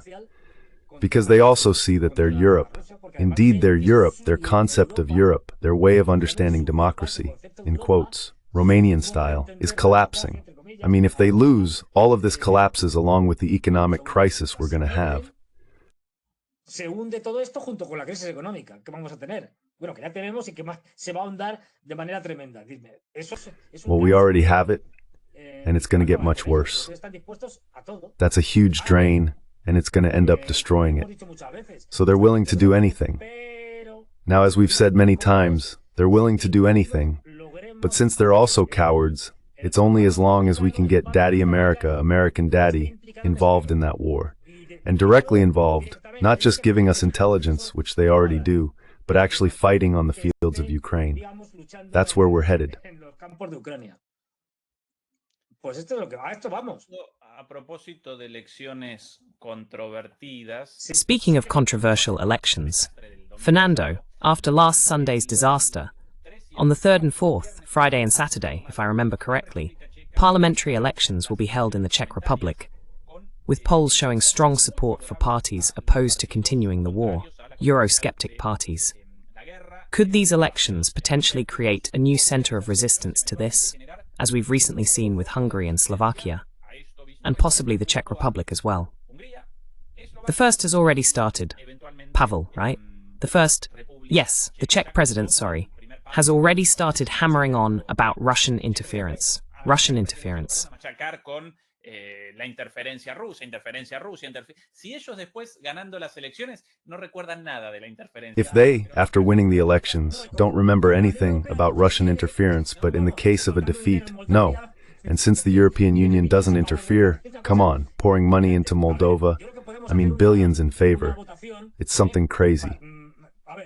Because they also see that their Europe, indeed their Europe, their concept of Europe, their way of understanding democracy, in quotes, Romanian style, is collapsing. I mean, if they lose, all of this collapses along with the economic crisis we're going to have. Se hunde todo esto junto con la crisis económica que vamos a tener. Bueno, que ya tenemos y que más se va a ahondar de manera tremenda. Well, we already have it, and it's going to get much worse. That's a huge drain, and it's going to end up destroying it. So they're willing to do anything. Now, as we've said many times, they're willing to do anything. But since they're also cowards, it's only as long as we can get Daddy America, American Daddy, involved in that war. And directly involved, not just giving us intelligence, which they already do, but actually fighting on the fields of Ukraine. That's where we're headed. Speaking of controversial elections, Fernando, after last Sunday's disaster, on the 3rd and 4th, Friday and Saturday, if I remember correctly, parliamentary elections will be held in the Czech Republic, with polls showing strong support for parties opposed to continuing the war, Eurosceptic parties. Could these elections potentially create a new centre of resistance to this, as we've recently seen with Hungary and Slovakia, and possibly the Czech Republic as well? The first has already started. Pavel, right? The first, yes, the Czech president, has already started hammering on about Russian interference. La interferencia rusa. Si ellos después ganando las elecciones no recuerdan nada de la interferencia. If they, after winning the elections, don't remember anything about Russian interference, but in the case of a defeat, no. And since the European Union doesn't interfere, come on, pouring money into Moldova, I mean billions in favor. It's something crazy.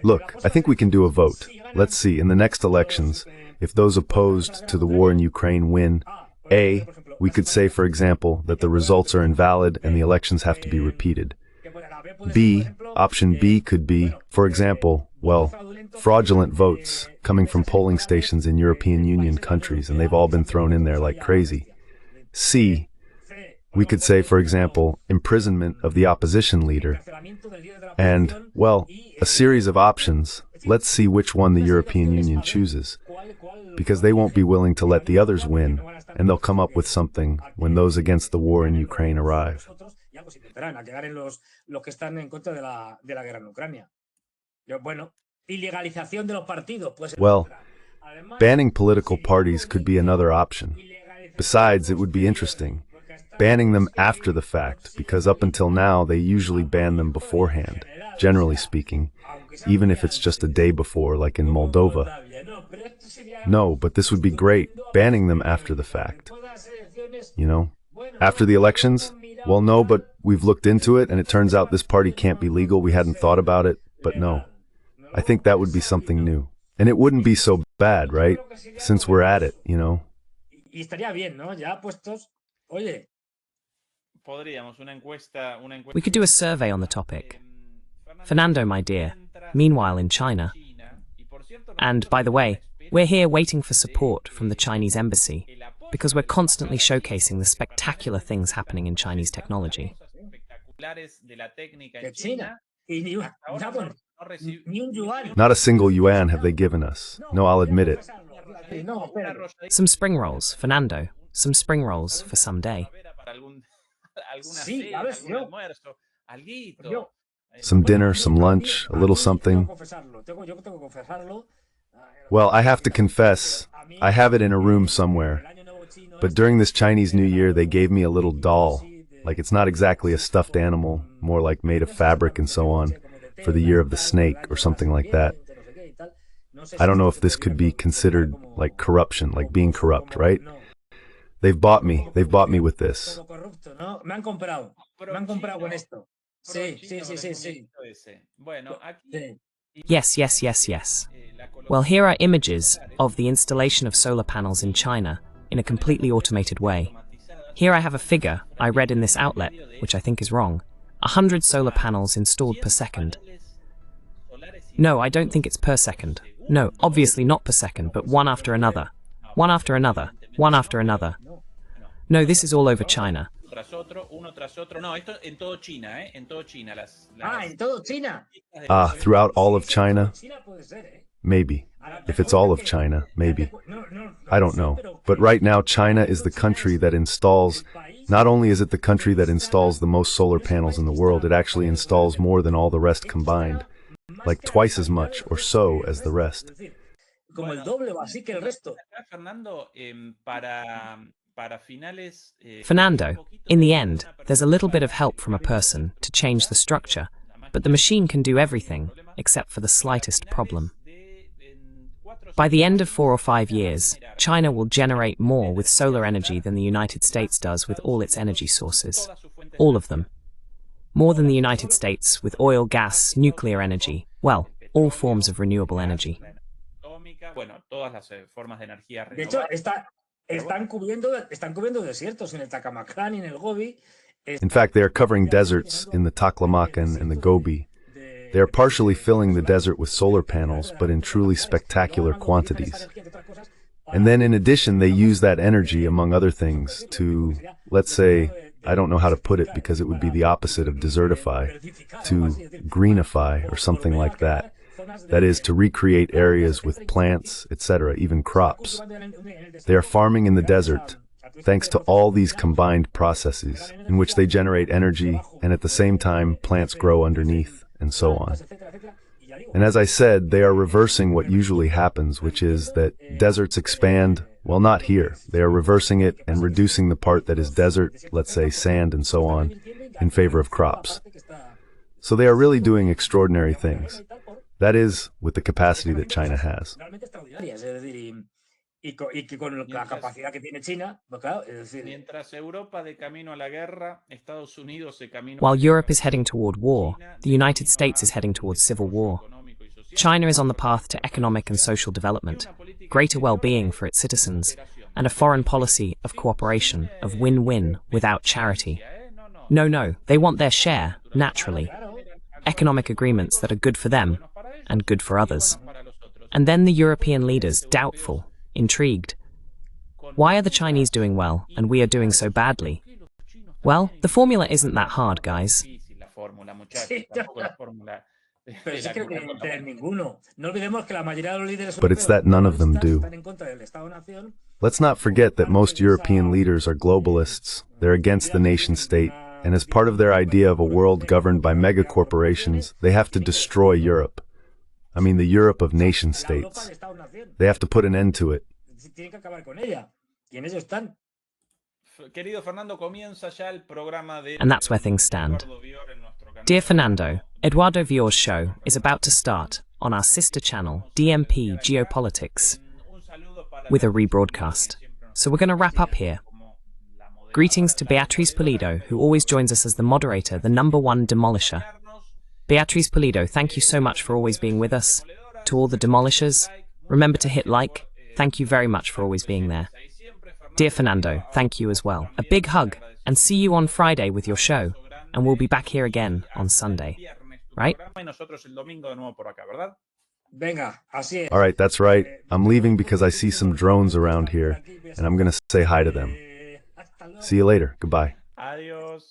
Look, I think we can do a vote. Let's see, in the next elections, if those opposed to the war in Ukraine win, A, we could say, for example, that the results are invalid and the elections have to be repeated. B, option B could be, for example, well, fraudulent votes coming from polling stations in European Union countries, and they've all been thrown in there like crazy. C, we could say, for example, imprisonment of the opposition leader. And, well, a series of options. Let's see which one the European Union chooses. Because they won't be willing to let the others win, and they'll come up with something when those against the war in Ukraine arrive. Well, banning political parties could be another option. Besides, it would be interesting. Banning them after the fact, because up until now they usually ban them beforehand, generally speaking, even if it's just a day before, like in Moldova. No, but this would be great, banning them after the fact. You know? After the elections? Well, no, but we've looked into it, and it turns out this party can't be legal. We hadn't thought about it, but no. I think that would be something new. And it wouldn't be so bad, right? Since we're at it, you know. Y estaría bien, ¿no? Ya puestos, oye. We could do a survey on the topic. Fernando, my dear, meanwhile in China. And, by the way, we're here waiting for support from the Chinese embassy, because we're constantly showcasing the spectacular things happening in Chinese technology. Not a single yuan have they given us. No, I'll admit it. Some spring rolls, Fernando. Some spring rolls for some day. Some dinner, some lunch, a little something. Well, I have to confess, I have it in a room somewhere. But during this Chinese New Year, they gave me a little doll. Like it's not exactly a stuffed animal, more like made of fabric and so on, for the year of the snake or something like that. I don't know if this could be considered like corruption, like being corrupt, right? They've bought me with this. Yes. Well, here are images of the installation of solar panels in China in a completely automated way. Here I have a figure I read in this outlet, which I think is wrong. 100 solar panels installed per second. No, I don't think it's per second. No, obviously not per second, but one after another. One after another. One after another. No, this is all over China. Throughout all of China? Maybe. If it's all of China, maybe. I don't know. But right now, China is the country that installs, not only is it the country that installs the most solar panels in the world, it actually installs more than all the rest combined. Like twice as much or so as the rest. Fernando, in the end, there's a little bit of help from a person to change the structure, but the machine can do everything except for the slightest problem. By the end of 4 or 5 years, China will generate more with solar energy than the United States does with all its energy sources. All of them. More than the United States with oil, gas, nuclear energy, well, all forms of renewable energy. De hecho, están cubriendo desiertos en el Taklamakan y en el Gobi. In fact, they are covering deserts in the Taklamakan and the Gobi. They are partially filling the desert with solar panels, but in truly spectacular quantities. And then in addition, they use that energy, among other things, to, let's say, I don't know how to put it because it would be the opposite of desertify, to greenify or something like that. That is, to recreate areas with plants, etc., even crops. They are farming in the desert, thanks to all these combined processes, in which they generate energy, and at the same time, plants grow underneath, and so on. And as I said, they are reversing what usually happens, which is that deserts expand, well, not here. They are reversing it and reducing the part that is desert, let's say sand and so on, in favor of crops. So they are really doing extraordinary things. That is, with the capacity that China has. While Europe is heading toward war, the United States is heading towards civil war. China is on the path to economic and social development, greater well-being for its citizens, and a foreign policy of cooperation, of win-win, without charity. No, they want their share, naturally. Economic agreements that are good for them, and good for others. And then the European leaders, doubtful, intrigued. Why are the Chinese doing well, and we are doing so badly? Well, the formula isn't that hard, guys. But it's that none of them do. Let's not forget that most European leaders are globalists. They're against the nation state, and as part of their idea of a world governed by megacorporations, they have to destroy Europe. I mean, the Europe of nation states. They have to put an end to it. And that's where things stand. Dear Fernando, Eduardo Vior's show is about to start on our sister channel, DMP Geopolitics, with a rebroadcast. So we're going to wrap up here. Greetings to Beatriz Pulido, who always joins us as the moderator, the #1 demolisher. Beatriz Pulido, thank you so much for always being with us. To all the demolishers, Remember to hit like. Thank you very much for always being there. Dear Fernando, thank you as well. A big hug, and see you on Friday with your show. And we'll be back here again on Sunday. Right? All right, that's right. I'm leaving because I see some drones around here, and I'm gonna say hi to them. See you later. Goodbye. Adiós.